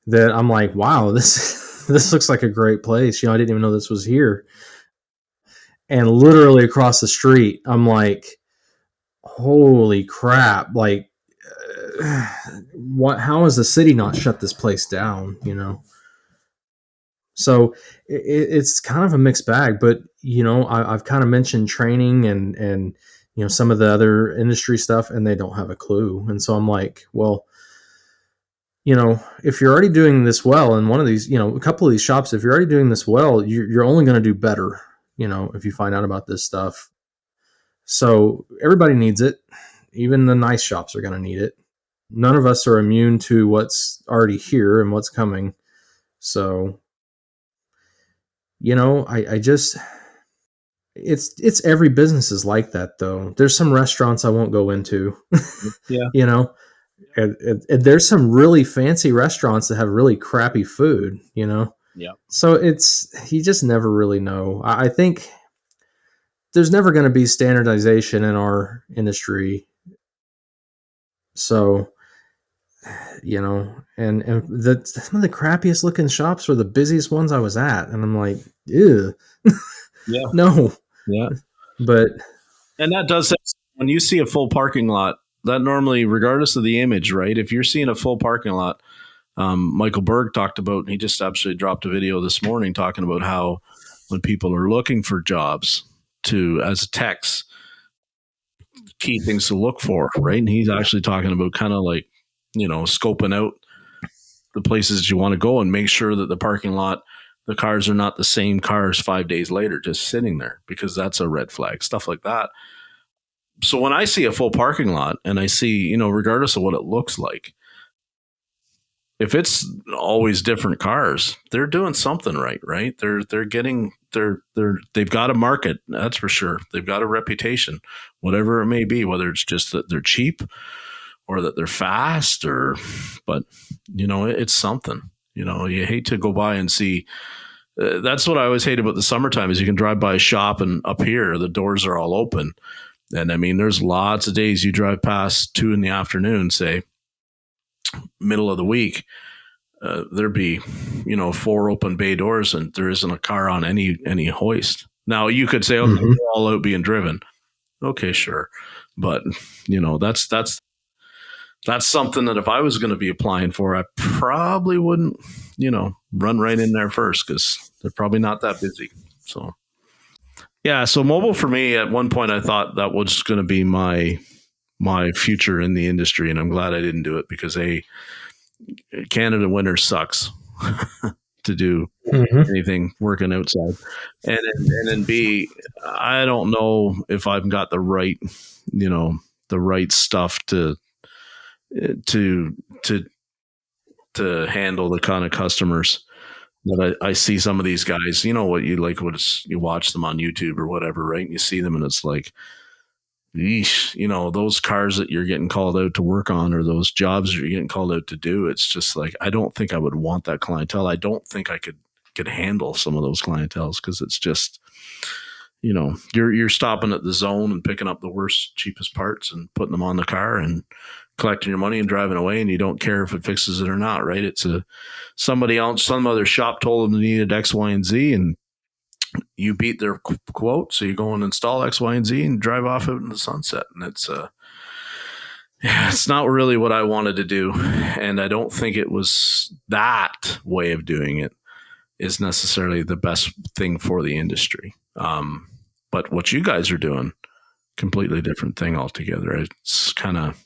Speaker 3: that I'm like, wow, this looks like a great place. I didn't even know this was here. And literally across the street, I'm like, holy crap! Like, how has the city not shut this place down? So it's kind of a mixed bag, but I've kind of mentioned training and some of the other industry stuff, and they don't have a clue. And so I'm like, well, if you're already doing this well in one of these, a couple of these shops, if you're already doing this well, you're only going to do better, if you find out about this stuff. So everybody needs it. Even the nice shops are going to need it. None of us are immune to what's already here and what's coming. So, I just, it's every business is like that though. There's some restaurants I won't go into,
Speaker 2: yeah.
Speaker 3: And there's some really fancy restaurants that have really crappy food,
Speaker 2: Yeah.
Speaker 3: So you just never really know. I think there's never going to be standardization in our industry. So, and some of the crappiest looking shops were the busiest ones I was at. And I'm like, ew.
Speaker 2: Yeah.
Speaker 3: No.
Speaker 2: Yeah.
Speaker 3: And
Speaker 2: that does, when you see a full parking lot, that normally, regardless of the image, right? If you're seeing a full parking lot, Michael Berg talked about, and he just absolutely dropped a video this morning talking about how when people are looking for jobs as techs, key things to look for, right? And he's actually talking about kind of like, scoping out the places you want to go and make sure that the parking lot, the cars are not the same cars 5 days later, just sitting there, because that's a red flag, stuff like that. So when I see a full parking lot and I see, regardless of what it looks like, if it's always different cars, they're doing something right? They've got a market, that's for sure. They've got a reputation, whatever it may be, whether it's just that they're cheap or that they're fast but it's something. You hate to go by and see. That's what I always hate about the summertime is you can drive by a shop and up here the doors are all open. And I mean, there's lots of days you drive past 2 p.m, say middle of the week, there'd be, 4 open bay doors and there isn't a car on any hoist. Now you could say, okay, they're all out being driven. Okay, sure. But that's something that if I was going to be applying for, I probably wouldn't, run right in there first because they're probably not that busy. So. Yeah, so mobile for me, at one point I thought that was going to be my future in the industry, and I'm glad I didn't do it because Canada winter sucks to do anything working outside, and then B, I don't know if I've got the right the right stuff to handle the kind of customers that I see some of these guys. You know what you like? You watch them on YouTube or whatever, right? And you see them, and it's like, yeesh, those cars that you're getting called out to work on, or those jobs that you're getting called out to do. It's just like, I don't think I would want that clientele. I don't think I could handle some of those clienteles, because it's just, you're stopping at the zone and picking up the worst, cheapest parts and putting them on the car and collecting your money and driving away, and you don't care if it fixes it or not, right? It's somebody else, some other shop told them they needed X, Y, and Z, and you beat their quote, so you go and install X, Y, and Z and drive off out in the sunset. And it's not really what I wanted to do, and I don't think it was that way of doing it is necessarily the best thing for the industry. But what you guys are doing, completely different thing altogether. It's kind of,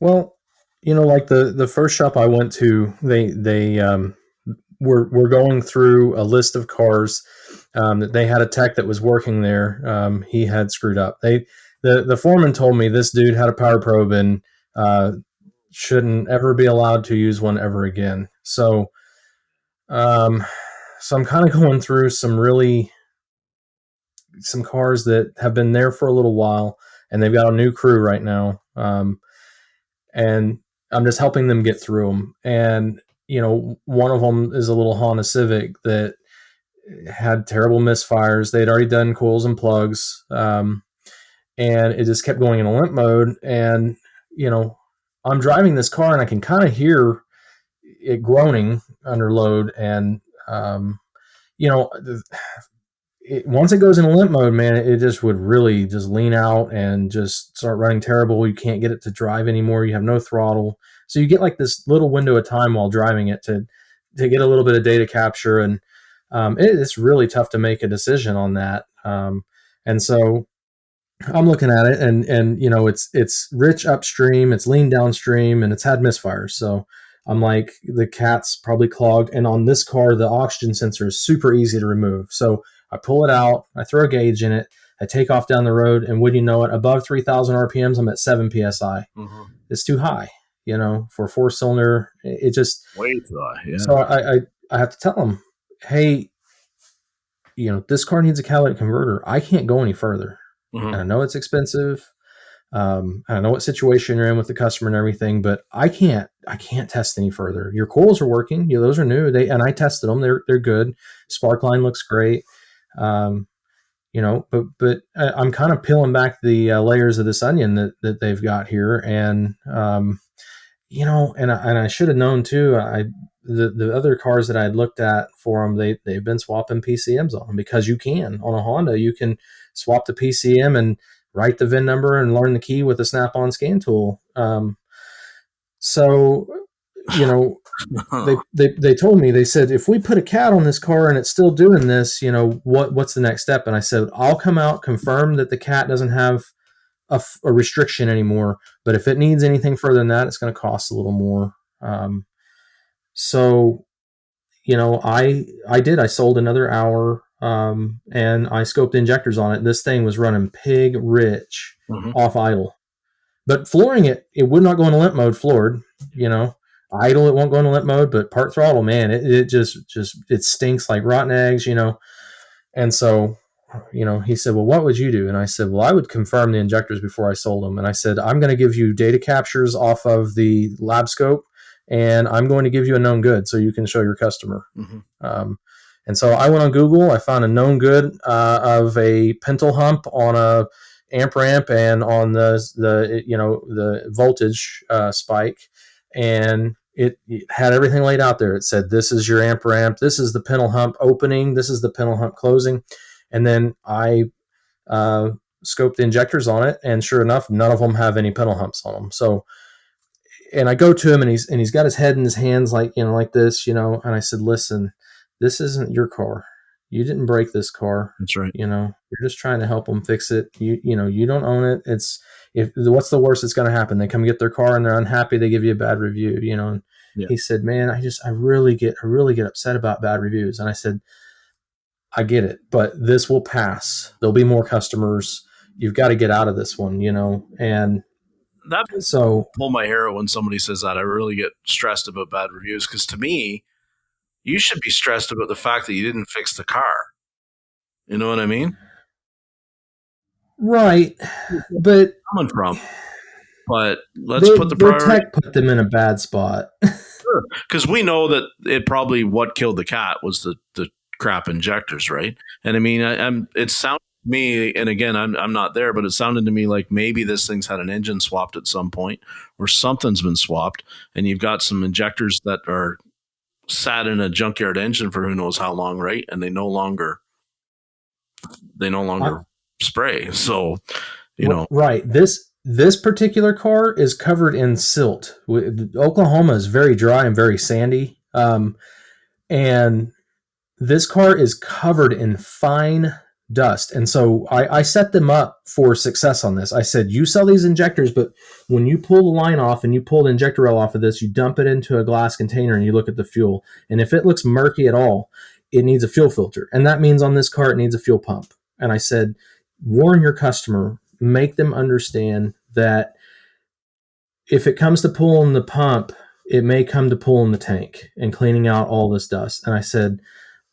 Speaker 1: Well, like the first shop I went to, they were going through a list of cars that they had a tech that was working there. He had screwed up. The foreman told me this dude had a power probe and shouldn't ever be allowed to use one ever again. So I'm kind of going through some cars that have been there for a little while, and they've got a new crew right now. And I'm just helping them get through them. And, one of them is a little Honda Civic that had terrible misfires. They'd already done coils and plugs. And it just kept going in a limp mode. And, I'm driving this car and I can kind of hear it groaning under load. And, once it goes in limp mode, man, it just would really just lean out and just start running terrible. You can't get it to drive anymore. You have no throttle. So you get like this little window of time while driving it to get a little bit of data capture. And it's really tough to make a decision on that. And so I'm looking at it and it's rich upstream, it's lean downstream, and it's had misfires. So I'm like, the cat's probably clogged. And on this car, the oxygen sensor is super easy to remove. So I pull it out, I throw a gauge in it, I take off down the road, and wouldn't you know it, above 3,000 RPMs, I'm at 7 PSI. Mm-hmm. It's too high, for a four-cylinder. It just...
Speaker 2: way too high, yeah.
Speaker 1: So I have to tell them, hey, this car needs a catalytic converter. I can't go any further. Mm-hmm. And I know it's expensive. I know what situation you're in with the customer and everything, but I can't test any further. Your coils are working. Those are new. And I tested them. They're good. Sparkline looks great. But I'm kind of peeling back the layers of this onion that they've got here. And, and I should have known too, the other cars that I had looked at for them, they've been swapping PCMs on them, because you can, on a Honda, you can swap the PCM and write the VIN number and learn the key with a snap-on scan tool. They told me, they said, if we put a CAT on this car and it's still doing this, what's the next step? And I said, I'll come out, confirm that the CAT doesn't have a restriction anymore, but if it needs anything further than that, it's going to cost a little more. I sold another hour, and I scoped injectors on it. This thing was running pig rich, mm-hmm. off idle, but flooring it would not go into limp mode floored, idle, it won't go into limp mode, but part throttle, man, it just it stinks like rotten eggs, And so, he said, well, what would you do? And I said, well, I would confirm the injectors before I sold them. And I said, I'm going to give you data captures off of the lab scope, and I'm going to give you a known good so you can show your customer. Mm-hmm. And so I went on Google, I found a known good of a pintle hump on a amp ramp and on the voltage spike. And it had everything laid out there. It said, this is your amp ramp, this is the pintle hump opening, this is the pintle hump closing. And then I scoped the injectors on it, and sure enough, none of them have any pintle humps on them. So, and I go to him, and he's got his head in his hands like this, and I said, listen, this isn't your car. You didn't break this car.
Speaker 2: That's right.
Speaker 1: You're just trying to help them fix it. You don't own it. What's the worst that's going to happen? They come get their car and they're unhappy. They give you a bad review, And yeah. He said, man, I really get upset about bad reviews. And I said, I get it, but this will pass. There'll be more customers. you've got to get out of this one, and
Speaker 2: That
Speaker 1: so
Speaker 2: pull my hair out when somebody says that. I really get stressed about bad reviews, because to me, you should be stressed about the fact that you didn't fix the car. You know what I mean?
Speaker 1: right, but
Speaker 2: Coming from, but let's put the
Speaker 1: their
Speaker 2: priority.
Speaker 1: tech put them in a bad spot.
Speaker 2: Because we know that it probably what killed the cat was the crap injectors, right? And I mean, it sounded to me, and again, I'm not there, but it sounded to me like maybe this thing's had an engine swapped at some point, or something's been swapped, and you've got some injectors that are sat in a junkyard engine for who knows how long, right? And they no longer spray. So,
Speaker 1: right. This particular car is covered in silt. Oklahoma is very dry and very sandy. And this car is covered in fine dust. And so I set them up for success on this. I said, you sell these injectors, but when you pull the line off and you pull the injector oil off of this, you dump it into a glass container and you look at the fuel. And if it looks murky at all, it needs a fuel filter. And that means on this car, it needs a fuel pump. And I said, warn your customer, make them understand that if it comes to pulling the pump, it may come to pulling the tank and cleaning out all this dust. And I said,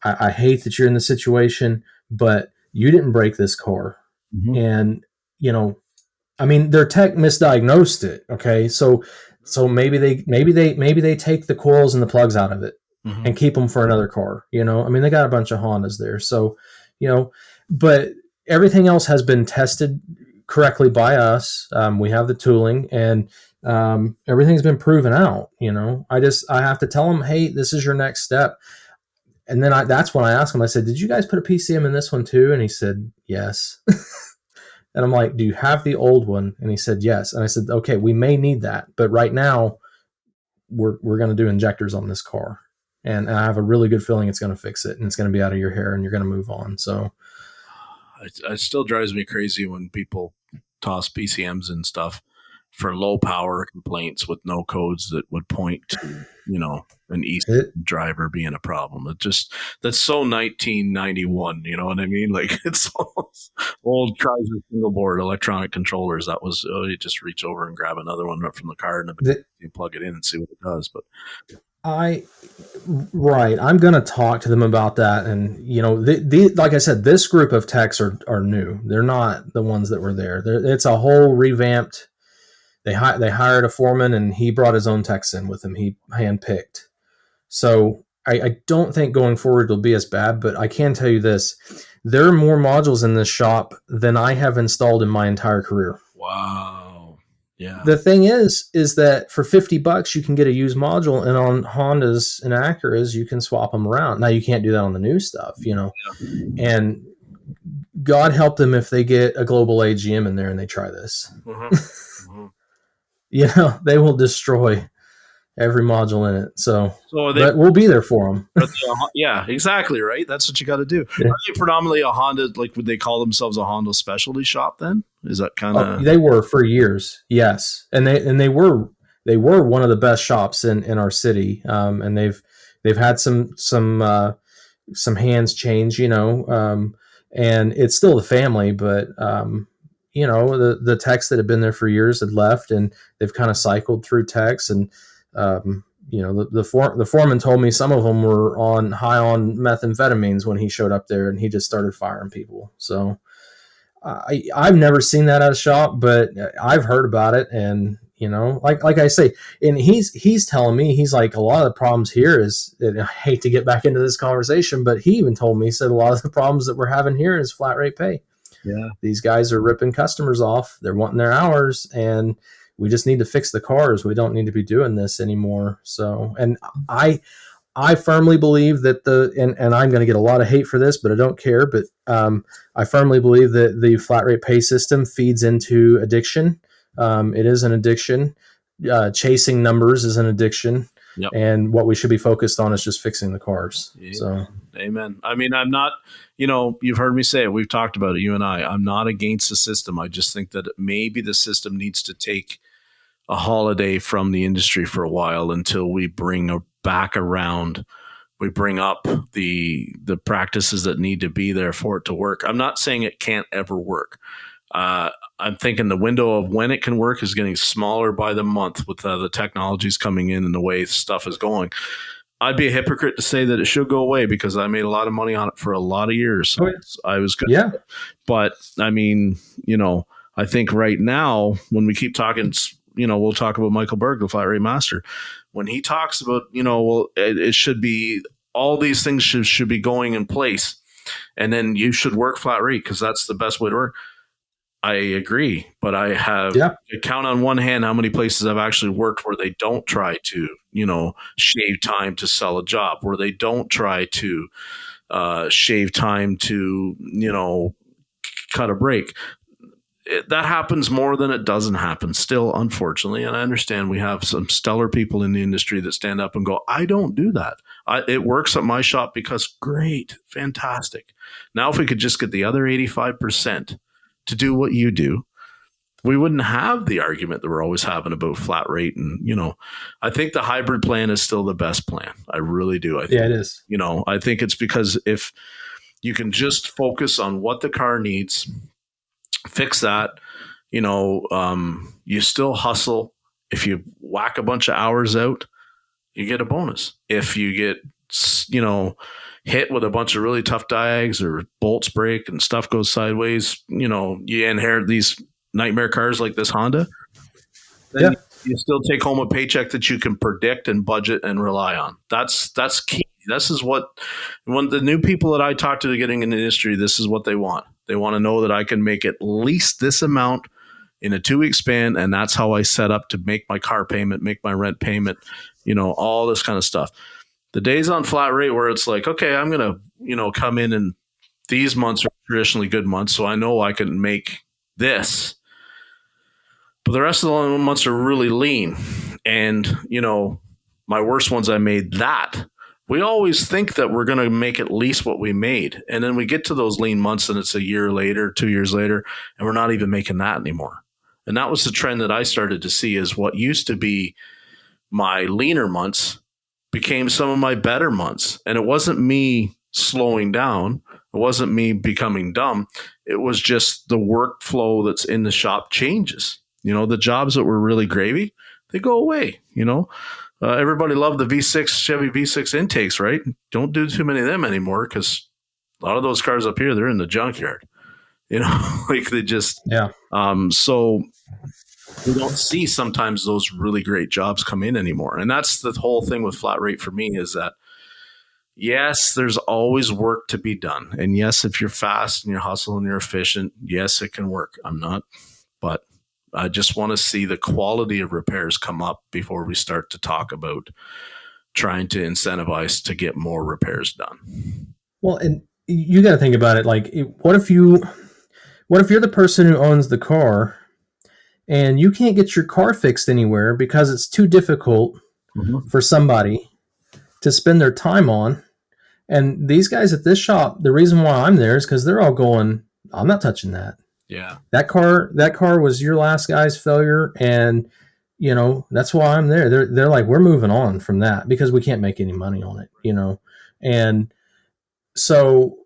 Speaker 1: I hate that you're in the situation, but you didn't break this car.
Speaker 2: Mm-hmm.
Speaker 1: And, I mean, their tech misdiagnosed it. Okay. So maybe they take the coils and the plugs out of it
Speaker 2: Mm-hmm.
Speaker 1: and keep them for another car. I mean, they got a bunch of Hondas there. So, but everything else has been tested correctly by us. We have the tooling, and everything's been proven out. I have to tell them, hey, this is your next step. And then that's when I asked him, I said, did you guys put a PCM in this one too? And he said, yes. And I'm like, do you have the old one? And he said, yes. And I said, okay, we may need that, but right now we're going to do injectors on this car. And I have a really good feeling it's going to fix it, and it's going to be out of your hair, and you're going to move on. So
Speaker 2: it still drives me crazy when people toss PCMs and stuff for low power complaints with no codes that would point to, an East driver being a problem. That's so 1991, you know what I mean? Like, it's old Chrysler single board electronic controllers. That was, you just reach over and grab another one up from the car and you plug it in and see what it does. But
Speaker 1: I'm going to talk to them about that. And, like I said, this group of techs are new. They're not the ones that were there. It's a whole revamped. They hired a foreman, and he brought his own techs in with him. He handpicked. So I don't think going forward it'll be as bad, but I can tell you this. There are more modules in this shop than I have installed in my entire career.
Speaker 2: Wow. Yeah.
Speaker 1: The thing is that for $50 you can get a used module, and on Hondas and Acuras you can swap them around. Now you can't do that on the new stuff, and God help them if they get a global AGM in there and they try this.
Speaker 2: Mm-hmm.
Speaker 1: They will destroy every module in it. So
Speaker 2: but
Speaker 1: we'll be there for them.
Speaker 2: Yeah, exactly. Right. That's what you got to do.
Speaker 1: Yeah.
Speaker 2: Are they predominantly a Honda? Like, would they call themselves a Honda specialty shop then? Is that kind of?
Speaker 1: They were for years. Yes. And they were one of the best shops in our city. And they've had some hands change, and it's still the family, but, the techs that have been there for years had left, and they've kind of cycled through techs. And, the foreman told me some of them were high on methamphetamines when he showed up there, and he just started firing people. So I've never seen that at a shop, but I've heard about it. And, like I say, and he's telling me, he's like, a lot of the problems here is, and I hate to get back into this conversation, but he even told me, he said a lot of the problems that we're having here is flat rate pay.
Speaker 2: Yeah. These
Speaker 1: guys are ripping customers off. They're wanting their hours, and we just need to fix the cars. We don't need to be doing this anymore. So, and I firmly believe that and I'm going to get a lot of hate for this, but I don't care. But I firmly believe that the flat rate pay system feeds into addiction. It is an addiction. Chasing numbers is an addiction.
Speaker 2: Yep.
Speaker 1: And what we should be focused on is just fixing the cars.
Speaker 2: Yeah.
Speaker 1: So,
Speaker 2: amen. I mean, I'm not, you've heard me say it. We've talked about it, you and I. I'm not against the system. I just think that maybe the system needs to take a holiday from the industry for a while until we bring back around. We bring up the practices that need to be there for it to work. I'm not saying it can't ever work. I'm thinking the window of when it can work is getting smaller by the month with the technologies coming in and the way stuff is going. I'd be a hypocrite to say that it should go away because I made a lot of money on it for a lot of years.
Speaker 1: Oh, yeah.
Speaker 2: I was good.
Speaker 1: Yeah.
Speaker 2: But I mean, I think right now when we keep talking, we'll talk about Michael Berg, the flat rate master. When he talks about, it should be all these things should be going in place. And then you should work flat rate because that's the best way to work. I agree, but I count on one hand how many places I've actually worked where they don't try to, shave time to sell a job, where they don't try to shave time to, cut a break. That happens more than it doesn't happen still, unfortunately. And I understand we have some stellar people in the industry that stand up and go, I don't do that. It works at my shop because great, fantastic. Now, if we could just get the other 85% to do what you do, we wouldn't have the argument that we're always having about flat rate. And, I think the hybrid plan is still the best plan. I really do. I think,
Speaker 1: it is.
Speaker 2: I think it's because if you can just focus on what the car needs, fix that, you still hustle. If you whack a bunch of hours out, you get a bonus. If you get, hit with a bunch of really tough diags or bolts break and stuff goes sideways, you inherit these nightmare cars like this Honda, then you still take home a paycheck that you can predict and budget and rely on. That's key. This is what, when the new people that I talk to getting in the industry, this is what they want. They want to know that I can make at least this amount in a 2-week span. And that's how I set up to make my car payment, make my rent payment, all this kind of stuff. The days on flat rate where it's like, okay, I'm going to, come in and these months are traditionally good months. So I know I can make this, but the rest of the months are really lean. And, my worst ones, I made that. We always think that we're going to make at least what we made. And then we get to those lean months and it's a year later, 2 years later, and we're not even making that anymore. And that was the trend that I started to see, is what used to be my leaner months became some of my better months. And it wasn't me slowing down. It wasn't me becoming dumb. It was just the workflow that's in the shop changes. The jobs that were really gravy, they go away, everybody loved the V6 Chevy V6 intakes, right? Don't do too many of them anymore because a lot of those cars up here, they're in the junkyard. Like they just so we don't see sometimes those really great jobs come in anymore. And that's the whole thing with flat rate for me, is that yes, there's always work to be done. And yes, if you're fast and you're hustling and you're efficient, yes, it can work. I'm not, but I just want to see the quality of repairs come up before we start to talk about trying to incentivize to get more repairs done.
Speaker 1: Well, and you got to think about it. Like, what if you're the person who owns the car and you can't get your car fixed anywhere because it's too difficult for somebody to spend their time on? And these guys at this shop, the reason why I'm there is because they're all going, I'm not touching that.
Speaker 2: Yeah.
Speaker 1: That car was your last guy's failure. And, that's why I'm there. They're like, we're moving on from that because we can't make any money on it, And so,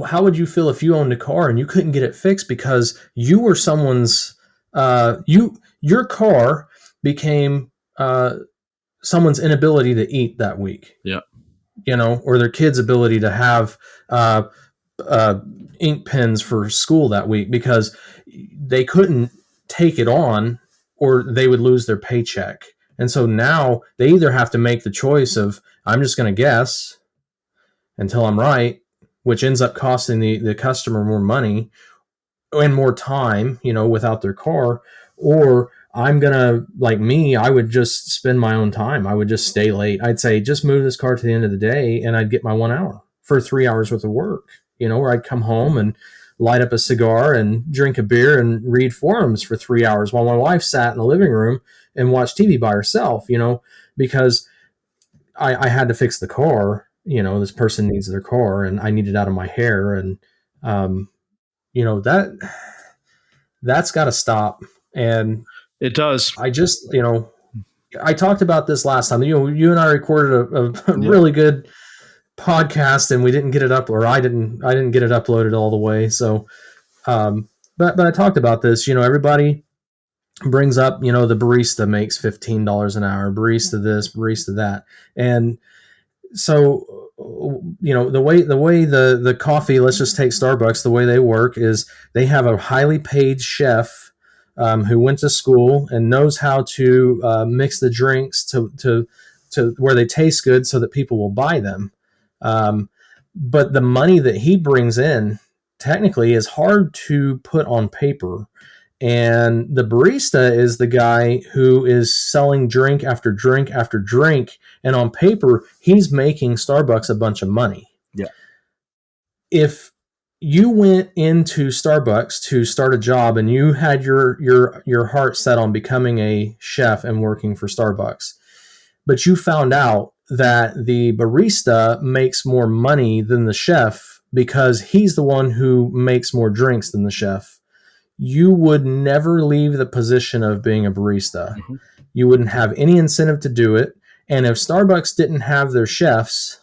Speaker 1: how would you feel if you owned a car and you couldn't get it fixed because you were someone's, your car became someone's inability to eat that week?
Speaker 2: Yeah.
Speaker 1: Or their kid's ability to have ink pens for school that week because they couldn't take it on or they would lose their paycheck. And so now they either have to make the choice of, I'm just going to guess until I'm right, which ends up costing the customer more money and more time, without their car, or I'm going to, like me, I would just spend my own time. I would just stay late. I'd say, just move this car to the end of the day and I'd get my 1 hour for 3 hours worth of work, where I'd come home and light up a cigar and drink a beer and read forums for 3 hours while my wife sat in the living room and watched TV by herself, because I had to fix the car. This person needs their car and I need it out of my hair. And, that's got to stop. And
Speaker 2: it does.
Speaker 1: I just, I talked about this last time. You and I recorded a really good podcast and we didn't get it up, or I didn't get it uploaded all the way. So But I talked about this. Everybody brings up, the barista makes $15 an hour, barista this, barista that, and so the way the coffee, let's just take Starbucks, the way they work is they have a highly paid chef who went to school and knows how to mix the drinks to where they taste good so that people will buy them. But the money that he brings in technically is hard to put on paper. And the barista is the guy who is selling drink after drink after drink. And on paper, he's making Starbucks a bunch of money.
Speaker 2: Yeah.
Speaker 1: If you went into Starbucks to start a job and you had your heart set on becoming a chef and working for Starbucks, but you found out that the barista makes more money than the chef because he's the one who makes more drinks than the chef, you would never leave the position of being a barista. Mm-hmm. You wouldn't have any incentive to do it. And if Starbucks didn't have their chefs,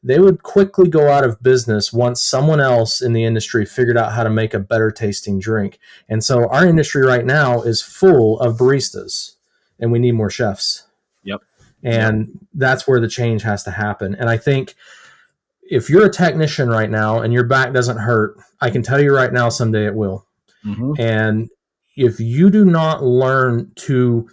Speaker 1: they would quickly go out of business once someone else in the industry figured out how to make a better tasting drink. And so our industry right now is full of baristas, and we need more chefs.
Speaker 2: Yep.
Speaker 1: And that's where the change has to happen. And I think if you're a technician right now and your back doesn't hurt, I can tell you right now, someday it will. Mm-hmm. And if you do not learn to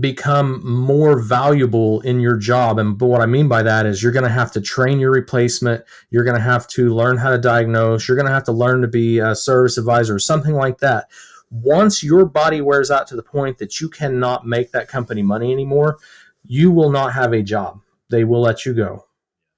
Speaker 1: become more valuable in your job, but what I mean by that is you're going to have to train your replacement. You're going to have to learn how to diagnose. You're going to have to learn to be a service advisor or something like that. Once your body wears out to the point that you cannot make that company money anymore, you will not have a job. They will let you go.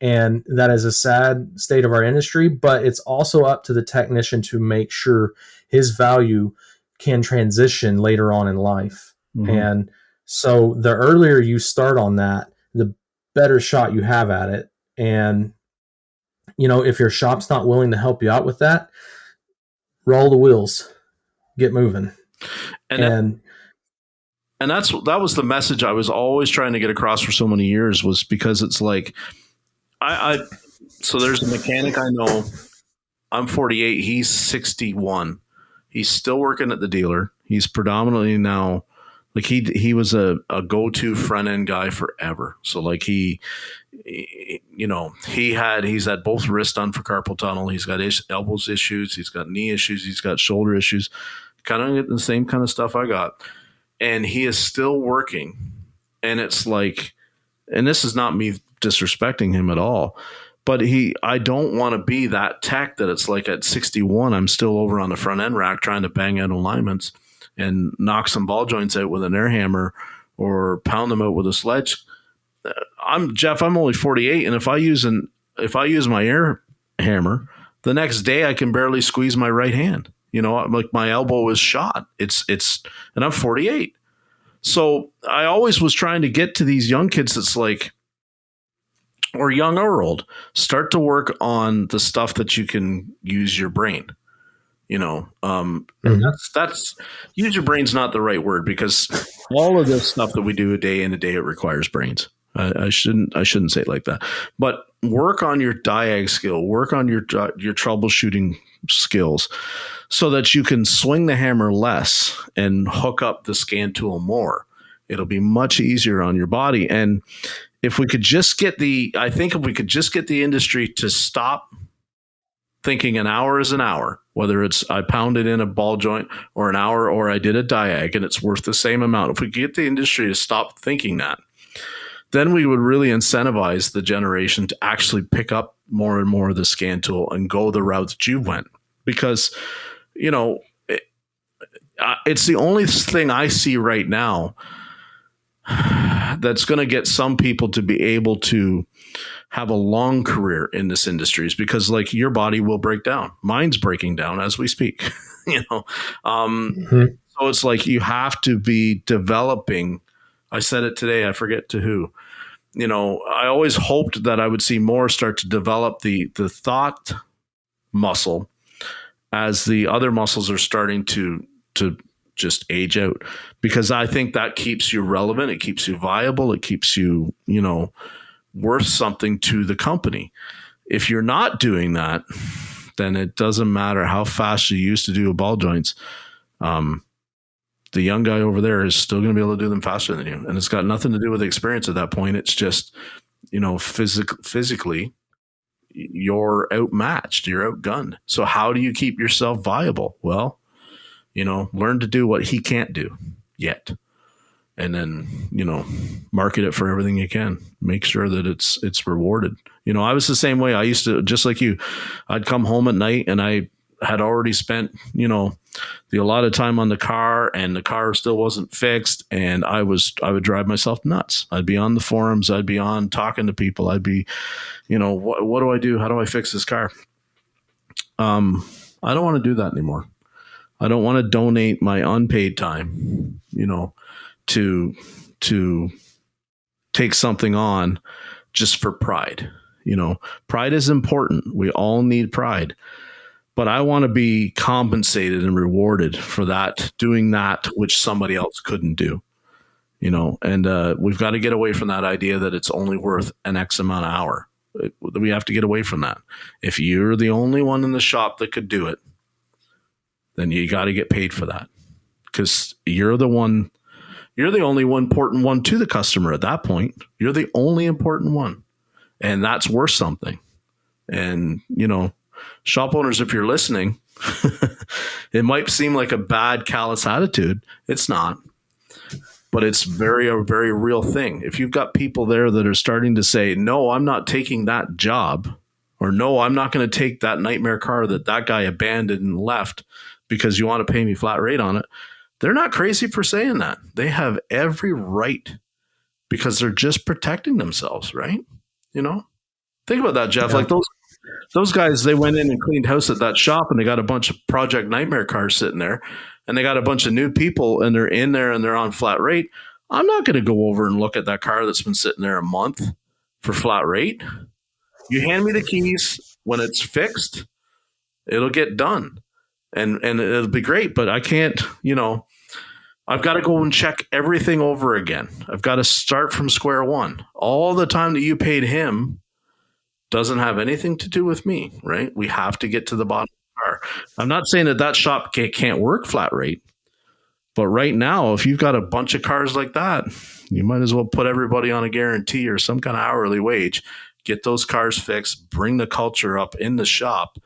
Speaker 1: And that is a sad state of our industry, but it's also up to the technician to make sure his value can transition later on in life. Mm-hmm. And so the earlier you start on that, the better shot you have at it. And, if your shop's not willing to help you out with that, roll the wheels, get moving.
Speaker 2: And that was the message I was always trying to get across for so many years, was because it's like, so there's a mechanic I know. I'm 48. He's 61. He's still working at the dealer. He's predominantly now, like he was a go-to front end guy forever. So like he's had both wrists done for carpal tunnel. He's got elbows issues. He's got knee issues. He's got shoulder issues. Kind of the same kind of stuff I got. And he is still working. And it's like, and this is not me disrespecting him at all, but I don't want to be that tech that it's like at 61, I'm still over on the front end rack trying to bang out alignments and knock some ball joints out with an air hammer or pound them out with a sledge. I'm only 48. And if I use my air hammer, the next day I can barely squeeze my right hand. Like my elbow is shot. And I'm 48. So I always was trying to get to these young kids that's like, or young or old, start to work on the stuff that you can use your brain. That's use your brain's not the right word, because all of this stuff that we do day in a day, it requires brains. I shouldn't say it like that, but work on your diag skill, work on your troubleshooting skills so that you can swing the hammer less and hook up the scan tool more. It'll be much easier on your body. And if we could just get the industry to stop thinking an hour is an hour, whether it's I pounded in a ball joint or an hour, or I did a diag and it's worth the same amount. If we get the industry to stop thinking that, then we would really incentivize the generation to actually pick up more and more of the scan tool and go the route that you went. Because, it's the only thing I see right now that's going to get some people to be able to have a long career in this industry, is because like your body will break down. Mine's breaking down as we speak,
Speaker 1: Mm-hmm.
Speaker 2: So it's like you have to be developing. I said it today, I forget to who. I always hoped that I would see more start to develop the thought muscle as the other muscles are starting to just age out, because I think that keeps you relevant. It keeps you viable. It keeps you, worth something to the company. If you're not doing that, then it doesn't matter how fast you used to do ball joints. The young guy over there is still going to be able to do them faster than you. And it's got nothing to do with experience at that point. It's just, physically, you're outmatched, you're outgunned. So how do you keep yourself viable? Well, learn to do what he can't do yet. And then, market it for everything you can. Make sure that it's rewarded. I was the same way. I used to, just like you, I'd come home at night and I had already spent, the allotted time on the car, and the car still wasn't fixed. And I would drive myself nuts. I'd be on the forums. I'd be on talking to people. I'd be, what do I do? How do I fix this car? I don't want to do that anymore. I don't want to donate my unpaid time, to take something on just for pride. Pride is important. We all need pride. But I want to be compensated and rewarded for that, doing that which somebody else couldn't do, and we've got to get away from that idea that it's only worth an X amount of hour. We have to get away from that. If you're the only one in the shop that could do it, then you got to get paid for that, because you're the only important one to the customer at that point. You're the only important one, and that's worth something. And, shop owners, if you're listening, it might seem like a bad, callous attitude. It's not, but it's a very real thing. If you've got people there that are starting to say, no, I'm not taking that job, or no, I'm not going to take that nightmare car that guy abandoned and left because you want to pay me flat rate on it. They're not crazy for saying that. They have every right, because they're just protecting themselves, right? Think about that, Jeff. Yeah. Like those guys, they went in and cleaned house at that shop, and they got a bunch of Project Nightmare cars sitting there, and they got a bunch of new people, and they're in there and they're on flat rate. I'm not going to go over and look at that car that's been sitting there a month for flat rate. You hand me the keys when it's fixed, it'll get done, and it'll be great. But I can't, I've got to go and check everything over again. I've got to start from square one. All the time that you paid him doesn't have anything to do with me, right? We have to get to the bottom of the car. I'm not saying that shop can't work flat rate, but right now, if you've got a bunch of cars like that, you might as well put everybody on a guarantee or some kind of hourly wage, get those cars fixed, bring the culture up in the shop,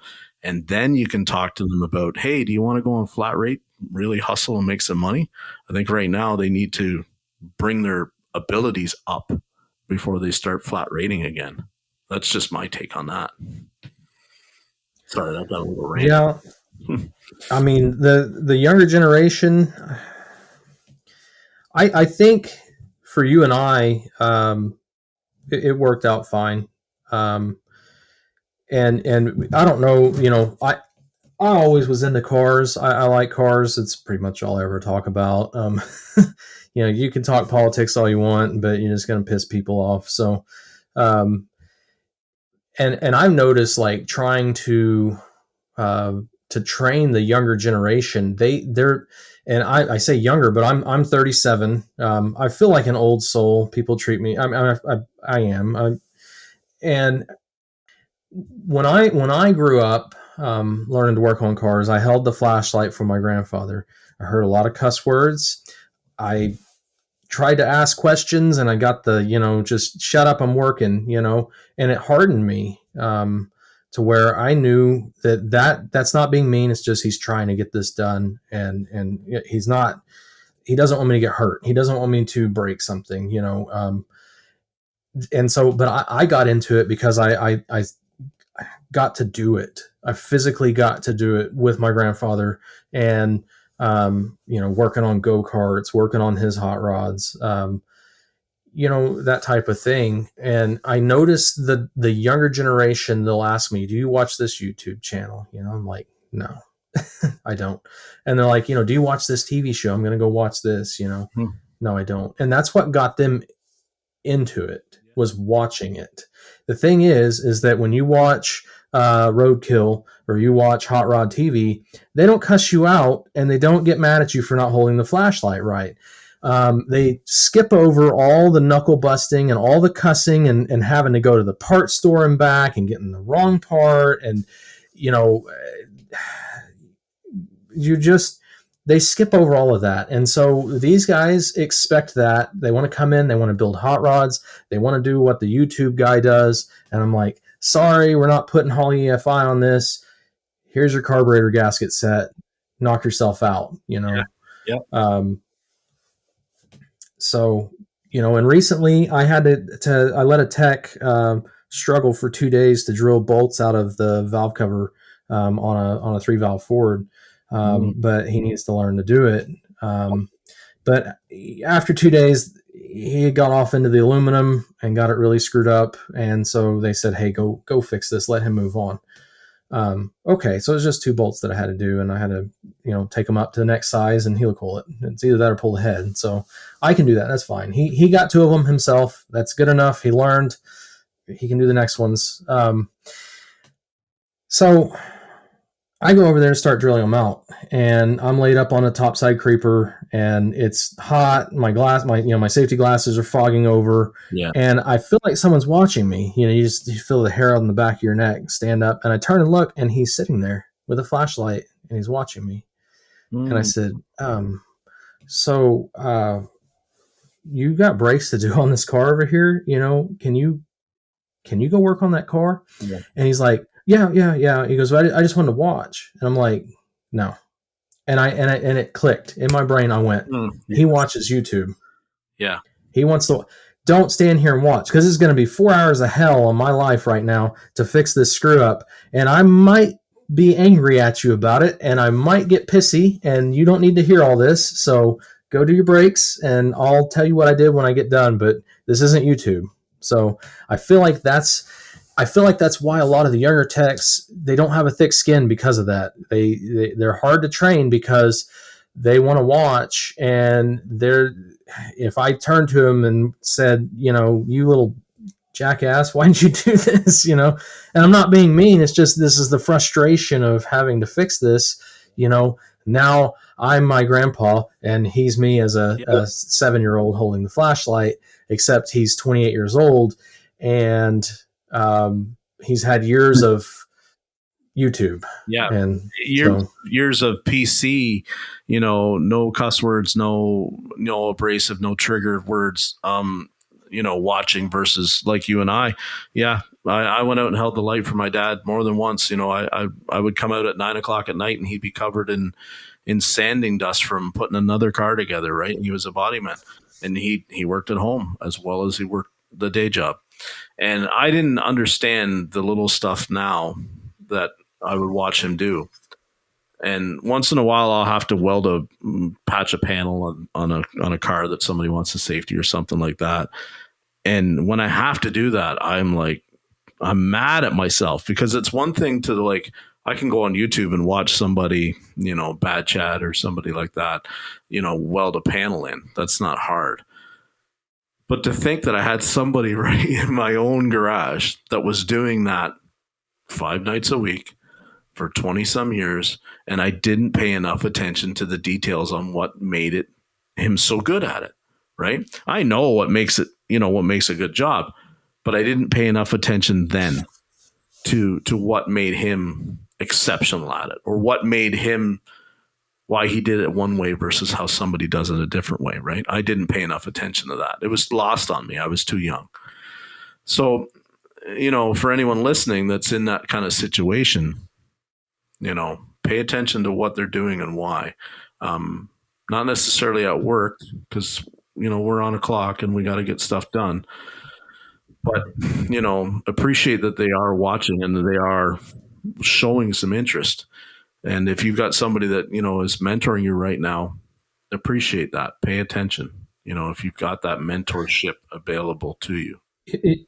Speaker 2: and then you can talk to them about, hey, do you want to go on flat rate, really hustle and make some money? I think right now they need to bring their abilities up before they start flat rating again. That's just my take on that. Sorry, I've got a little rant.
Speaker 1: Yeah. I mean, the younger generation, I think for you and I, it worked out fine. And I don't know, I always was into cars. I like cars. It's pretty much all I ever talk about. You can talk politics all you want, but you're just going to piss people off. So, and I've noticed, like, trying to train the younger generation, they're, and I say younger, but I'm 37. I feel like an old soul. People treat me, I am. And when I grew up, learning to work on cars, I held the flashlight for my grandfather. I heard a lot of cuss words. I tried to ask questions, and I got the, just shut up, I'm working, and it hardened me, to where I knew that's not being mean. It's just, he's trying to get this done. And he doesn't want me to get hurt. He doesn't want me to break something, and so, but I got into it because I got to do it. I physically got to do it with my grandfather, and, working on go-karts, working on his hot rods, that type of thing. And I noticed the younger generation, they'll ask me, do you watch this YouTube channel? I'm like, no, I don't. And they're like, do you watch this TV show? I'm going to go watch this, No, I don't. And that's what got them into it, was watching it. The thing is that when you watch Roadkill or you watch Hot Rod TV, they don't cuss you out, and they don't get mad at you for not holding the flashlight right. They skip over all the knuckle busting and all the cussing and having to go to the part store and back and getting the wrong part. And, they skip over all of that. And so these guys expect that. They want to come in, they want to build hot rods, they want to do what the YouTube guy does. And I'm like, sorry, we're not putting Holley EFI on this. Here's your carburetor gasket set. Knock yourself out,
Speaker 2: Yeah.
Speaker 1: So, and recently I had I let a tech struggle for 2 days to drill bolts out of the valve cover on a 3-valve Ford. But he needs to learn to do it. But after 2 days, he got off into the aluminum and got it really screwed up. And so they said, hey, go fix this. Let him move on. Okay. So it was just 2 bolts that I had to do, and I had to, take them up to the next size and helical it. It's either that or pull the head. So I can do that. That's fine. He got 2 of them himself. That's good enough. He learned. He can do the next ones. So I go over there and start drilling them out, and I'm laid up on a topside creeper, and it's hot. My safety glasses are fogging over, and I feel like someone's watching me. You feel the hair on the back of your neck stand up, and I turn and look, and he's sitting there with a flashlight, and he's watching me. And I said, so you got brakes to do on this car over here? Can you go work on that car? Yeah. And he's like, yeah. He goes, I just wanted to watch. And I'm like, no. And it clicked in my brain. I went, he watches YouTube.
Speaker 2: Yeah.
Speaker 1: He wants to, don't stand here and watch, because it's going to be 4 hours of hell on my life right now to fix this screw up. And I might be angry at you about it, and I might get pissy, and you don't need to hear all this. So go do your brakes, and I'll tell you what I did when I get done. But this isn't YouTube. So I feel like that's why a lot of the younger techs, they don't have a thick skin because of that. They're hard to train because they want to watch, and if I turned to them and said, you little jackass, why didn't you do this? And I'm not being mean. It's just, this is the frustration of having to fix this. Now I'm my grandpa, and he's me as a 7-year-old holding the flashlight, except he's 28 years old, and he's had years of YouTube.
Speaker 2: Yeah.
Speaker 1: And
Speaker 2: years of PC, no cuss words, no abrasive, no trigger words, watching versus like you and I. Yeah. I went out and held the light for my dad more than once. I would come out at 9 o'clock at night, and he'd be covered in sanding dust from putting another car together. Right. And he was a body man, and he worked at home as well as he worked the day job. And I didn't understand the little stuff now that I would watch him do. And once in a while, I'll have to weld a patch a panel on a car that somebody wants a safety or something like that. And when I have to do that, I'm mad at myself, because it's one thing to I can go on YouTube and watch somebody, Bad Chad or somebody like that, weld a panel in. That's not hard. But to think that I had somebody right in my own garage that was doing that 5 nights a week for 20 some years, and I didn't pay enough attention to the details on what made him so good at it. Right. I know what makes it, what makes a good job, but I didn't pay enough attention then to what made him exceptional at it, or what made him, why he did it one way versus how somebody does it a different way. Right. I didn't pay enough attention to that. It was lost on me. I was too young. So, for anyone listening that's in that kind of situation, pay attention to what they're doing and why. Not necessarily at work, because, we're on a clock and we got to get stuff done. But, appreciate that they are watching and that they are showing some interest. And if you've got somebody that, is mentoring you right now, appreciate that. Pay attention. If you've got that mentorship available to you,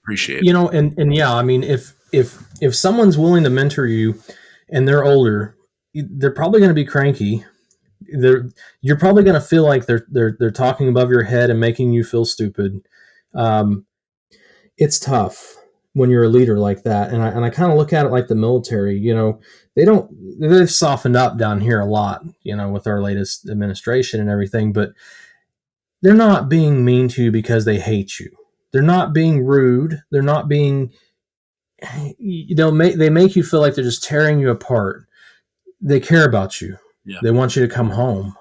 Speaker 2: appreciate it.
Speaker 1: And yeah, I mean, if someone's willing to mentor you and they're older, they're probably going to be cranky. You're probably going to feel like they're talking above your head and making you feel stupid. It's tough when you're a leader like that. And I kind of look at it like the military, they've softened up down here a lot, with our latest administration and everything, but they're not being mean to you because they hate you. They're not being rude. They're not being they make you feel like they're just tearing you apart. They care about you.
Speaker 2: Yeah.
Speaker 1: They want you to come home,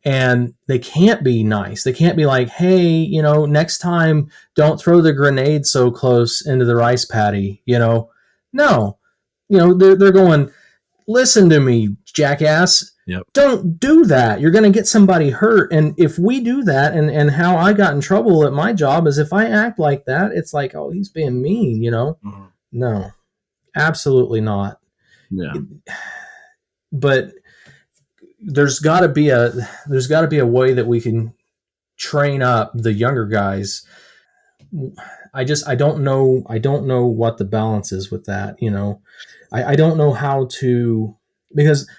Speaker 1: and they can't be nice. They can't be like, hey, next time don't throw the grenade so close into the rice paddy, No, they're going, listen to me, jackass.
Speaker 2: Yep.
Speaker 1: Don't do that. You're going to get somebody hurt. And if we do that, and how I got in trouble at my job is if I act like that, it's like, oh, he's being mean,
Speaker 2: Mm-hmm.
Speaker 1: No, absolutely not.
Speaker 2: Yeah.
Speaker 1: But there's got to be a way that we can train up the younger guys. I don't know what the balance is with that. I don't know how to, because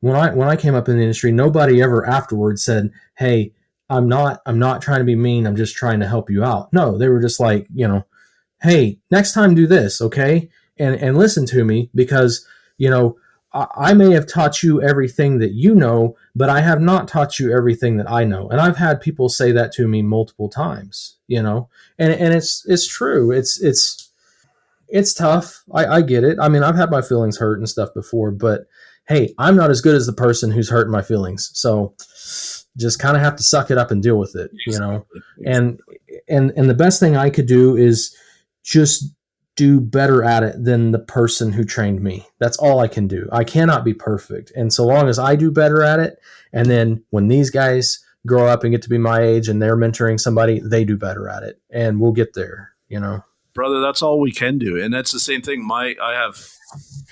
Speaker 1: when I came up in the industry, nobody ever afterwards said, hey, I'm not trying to be mean, I'm just trying to help you out. No, they were just like, hey, next time do this, okay? And listen to me, because I may have taught you everything that you know, but I have not taught you everything that I know. And I've had people say that to me multiple times, and it's true. It's tough. I get it. I mean, I've had my feelings hurt and stuff before, but hey, I'm not as good as the person who's hurting my feelings. So just kind of have to suck it up and deal with it,
Speaker 2: Exactly.
Speaker 1: And the best thing I could do is just do better at it than the person who trained me. That's all I can do. I cannot be perfect. And so long as I do better at it, and then when these guys grow up and get to be my age and they're mentoring somebody, they do better at it, and we'll get there,
Speaker 2: Brother, that's all we can do. And that's the same thing. I have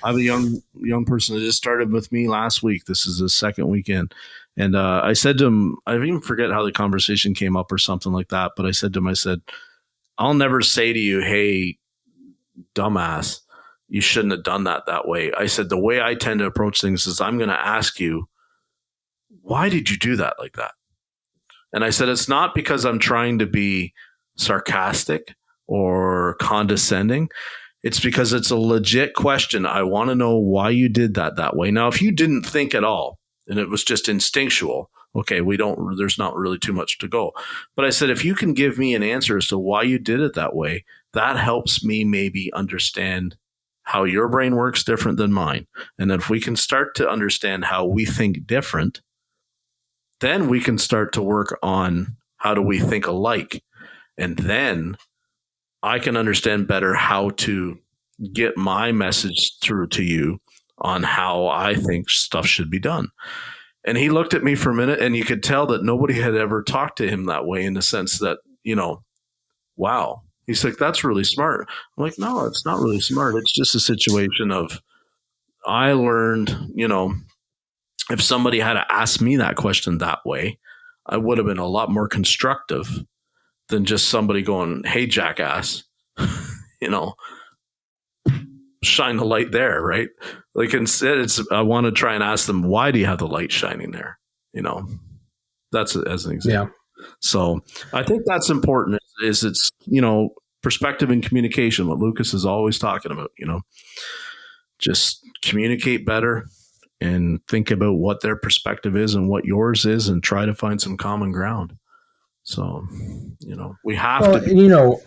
Speaker 2: a young person that just started with me last week. This is the second weekend. And I said to him, I even forget how the conversation came up or something like that. But I said to him, I'll never say to you, hey, dumbass, you shouldn't have done that way. I said, the way I tend to approach things is I'm going to ask you, why did you do that like that? And I said, it's not because I'm trying to be sarcastic or condescending. It's because it's a legit question. I want to know why you did that way. Now, if you didn't think at all and it was just instinctual, okay, there's not really too much to go. But I said, if you can give me an answer as to why you did it that way, that helps me maybe understand how your brain works different than mine. And if we can start to understand how we think different, then we can start to work on how do we think alike. And then I can understand better how to get my message through to you on how I think stuff should be done. And he looked at me for a minute, and you could tell that nobody had ever talked to him that way, in the sense that, wow. He's like, that's really smart. I'm like, no, it's not really smart. It's just a situation of, I learned, if somebody had asked me that question that way, I would have been a lot more constructive than just somebody going, hey, jackass, shine the light there, right? Like, instead, I want to try and ask them, why do you have the light shining there? That's as an example. Yeah. So I think that's important, is it's, perspective and communication, what Lucas is always talking about, just communicate better and think about what their perspective is and what yours is, and try to find some common ground. So, we have to.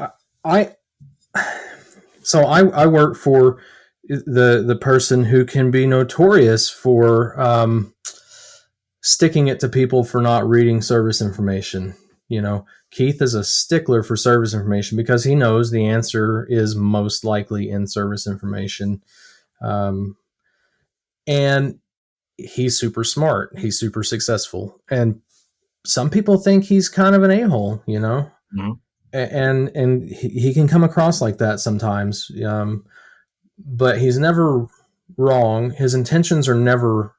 Speaker 1: I work for the person who can be notorious for sticking it to people for not reading service information. Keith is a stickler for service information because he knows the answer is most likely in service information. And he's super smart. He's super successful. And some people think he's kind of an a-hole,
Speaker 2: Mm-hmm.
Speaker 1: And he can come across like that sometimes. But he's never wrong. His intentions are never,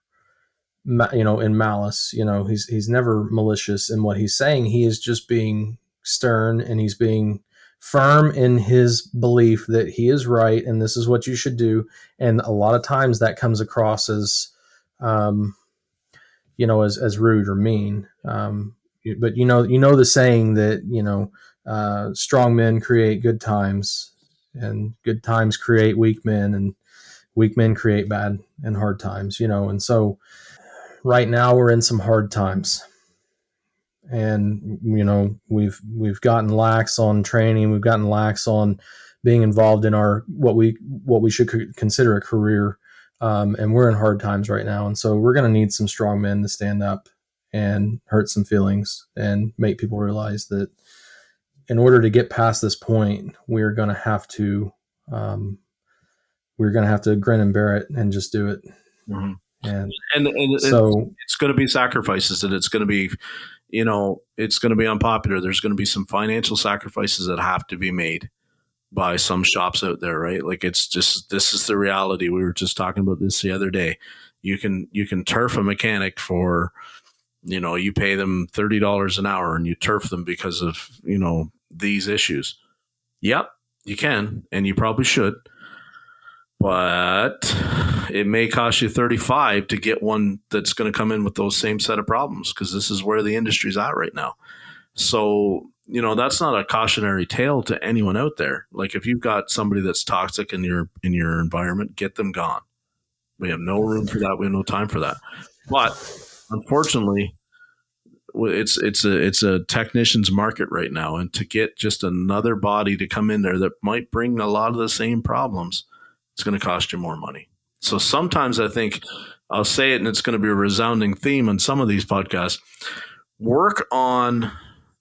Speaker 1: in malice. He's never malicious in what he's saying. He is just being stern, and he's being firm in his belief that he is right and this is what you should do. And a lot of times that comes across as, as rude or mean. But the saying that strong men create good times, and good times create weak men, and weak men create bad and hard times. And so right now we're in some hard times, and we've gotten lax on training, we've gotten lax on being involved in what we should consider a career. And we're in hard times right now. And so we're going to need some strong men to stand up and hurt some feelings and make people realize that in order to get past this point, we're going to have to grin and bear it and just do it.
Speaker 2: Mm-hmm.
Speaker 1: And
Speaker 2: so it's going to be sacrifices, and it's going to be, it's going to be unpopular. There's going to be some financial sacrifices that have to be made by some shops out there, right? Like, it's just, this is the reality. We were just talking about this the other day. You can turf a mechanic for, you pay them $30 an hour and you turf them because of, these issues. Yep, you can, and you probably should. But it may cost you $35 to get one that's going to come in with those same set of problems, because this is where the industry's at right now. So, that's not a cautionary tale to anyone out there. Like, if you've got somebody that's toxic in your environment, get them gone. We have no room for that. We have no time for that. But unfortunately, it's a technician's market right now, and to get just another body to come in there that might bring a lot of the same problems, it's going to cost you more money. So sometimes I think, I'll say it, and it's going to be a resounding theme on some of these podcasts: work on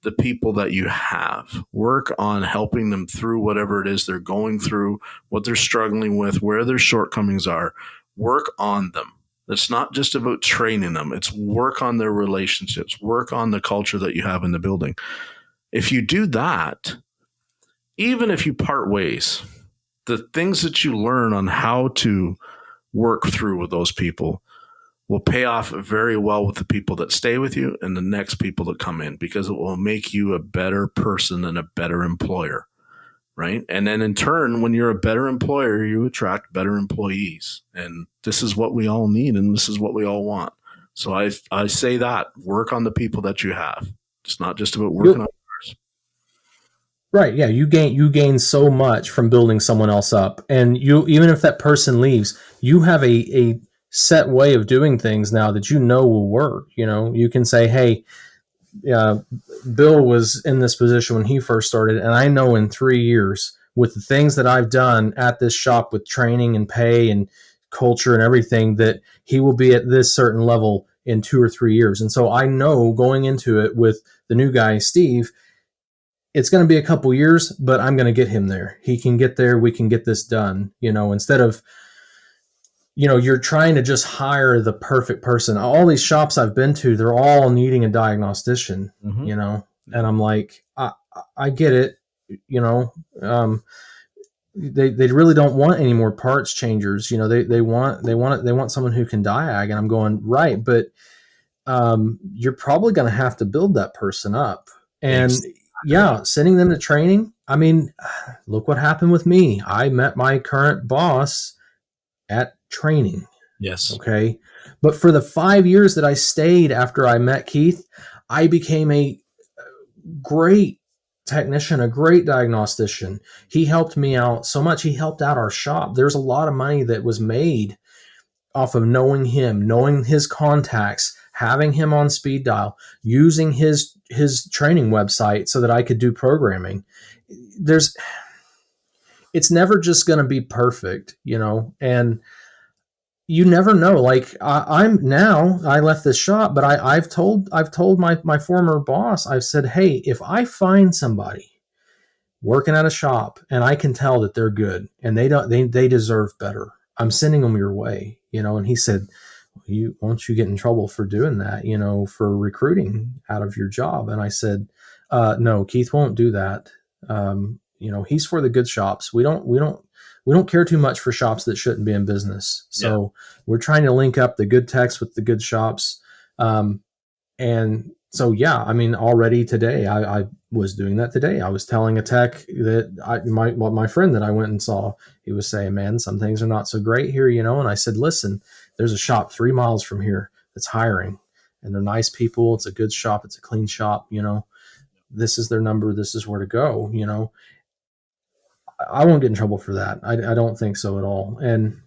Speaker 2: the people that you have. Work on helping them through whatever it is they're going through, what they're struggling with, where their shortcomings are. Work on them. It's not just about training them. It's work on their relationships, work on the culture that you have in the building. If you do that, even if you part ways, the things that you learn on how to work through with those people will pay off very well with the people that stay with you and the next people that come in, because it will make you a better person and a better employer, right? And then in turn, when you're a better employer, you attract better employees. And this is what we all need, and this is what we all want. So I say that, work on the people that you have. It's not just about working on others.
Speaker 1: Right. Yeah. You gain so much from building someone else up. And even if that person leaves, you have a set way of doing things now that will work. You can say, hey, Bill was in this position when he first started, and I know in 3 years, with the things that I've done at this shop with training and pay and culture and everything, that he will be at this certain level in 2 or 3 years. And so I know going into it with the new guy, Steve, it's going to be a couple years, but I'm going to get him there. He can get there. We can get this done, instead of, you're trying to just hire the perfect person. All these shops I've been to, they're all needing a diagnostician, and I'm like, I get it. They really don't want any more parts changers. They want someone who can diag, and I'm going, right. But, you're probably going to have to build that person up, and sending them to training. I mean, look what happened with me. I met my current boss at training.
Speaker 2: Yes.
Speaker 1: Okay. But for the 5 years that I stayed after I met Keith, I became a great technician, a great diagnostician. He helped me out so much. He helped out our shop. There's a lot of money that was made off of knowing him, knowing his contacts, having him on speed dial, using his training website so that I could do programming. It's never just going to be perfect, and you never know. Like I left this shop, but I've told my former boss, I've said, hey, if I find somebody working at a shop and I can tell that they're good and they deserve better, I'm sending them your way, and he said, won't you get in trouble for doing that, for recruiting out of your job? And I said, no, Keith won't do that. He's for the good shops. We don't care too much for shops that shouldn't be in business. So we're trying to link up the good techs with the good shops. And so, already today, I was doing that today. I was telling a tech that my friend that I went and saw, he was saying, man, some things are not so great here, and I said, listen, there's a shop 3 miles from here that's hiring, and they're nice people. It's a good shop. It's a clean shop. This is their number. This is where to go. I won't get in trouble for that. I don't think so at all. And,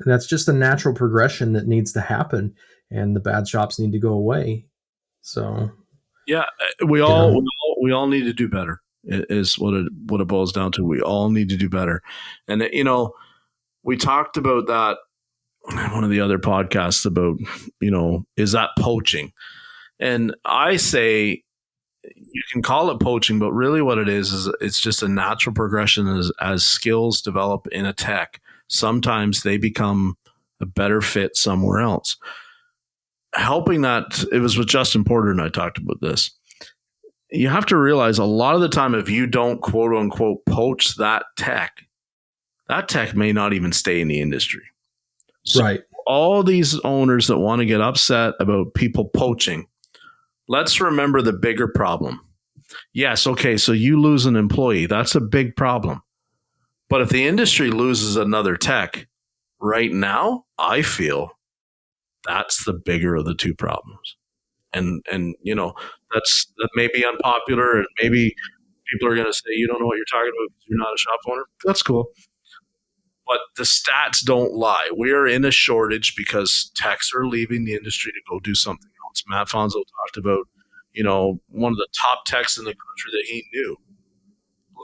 Speaker 1: that's just a natural progression that needs to happen, and the bad shops need to go away. So,
Speaker 2: yeah, we all need to do better. is what it boils down to. We all need to do better. And, we talked about that in one of the other podcasts about, is that poaching? And I say you can call it poaching, but really what it is it's just a natural progression as skills develop in a tech. Sometimes they become a better fit somewhere else. Helping that, it was with Justin Porter and I talked about this. You have to realize a lot of the time, if you don't quote unquote poach that tech may not even stay in the industry. So
Speaker 3: right.
Speaker 2: All these owners that want to get upset about people poaching, let's remember the bigger problem. Yes, okay, so you lose an employee. That's a big problem. But if the industry loses another tech right now, I feel that's the bigger of the two problems. And that may be unpopular, and maybe people are going to say, you don't know what you're talking about because you're not a shop owner. That's cool. But the stats don't lie. We are in a shortage because techs are leaving the industry to go do something else. Matt Fonzo talked about, one of the top techs in the country that he knew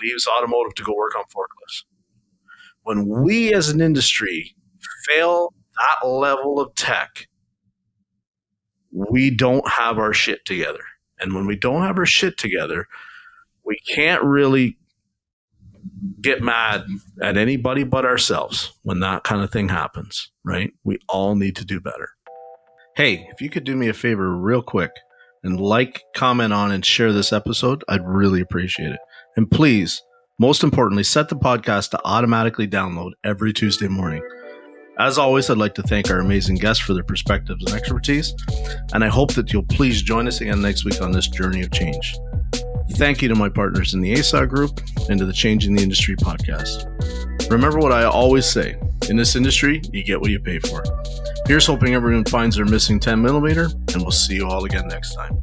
Speaker 2: leaves automotive to go work on forklifts. When we as an industry fail that level of tech, we don't have our shit together. And when we don't have our shit together, we can't really get mad at anybody but ourselves when that kind of thing happens, right? We all need to do better. Hey, if you could do me a favor real quick and comment on, and share this episode, I'd really appreciate it. And please, most importantly, set the podcast to automatically download every Tuesday morning. As always, I'd like to thank our amazing guests for their perspectives and expertise, and I hope that you'll please join us again next week on this journey of change. Thank you to my partners in the ASA group and to the Changing the Industry podcast. Remember what I always say, in this industry, you get what you pay for. Here's hoping everyone finds their missing 10 millimeter, and we'll see you all again next time.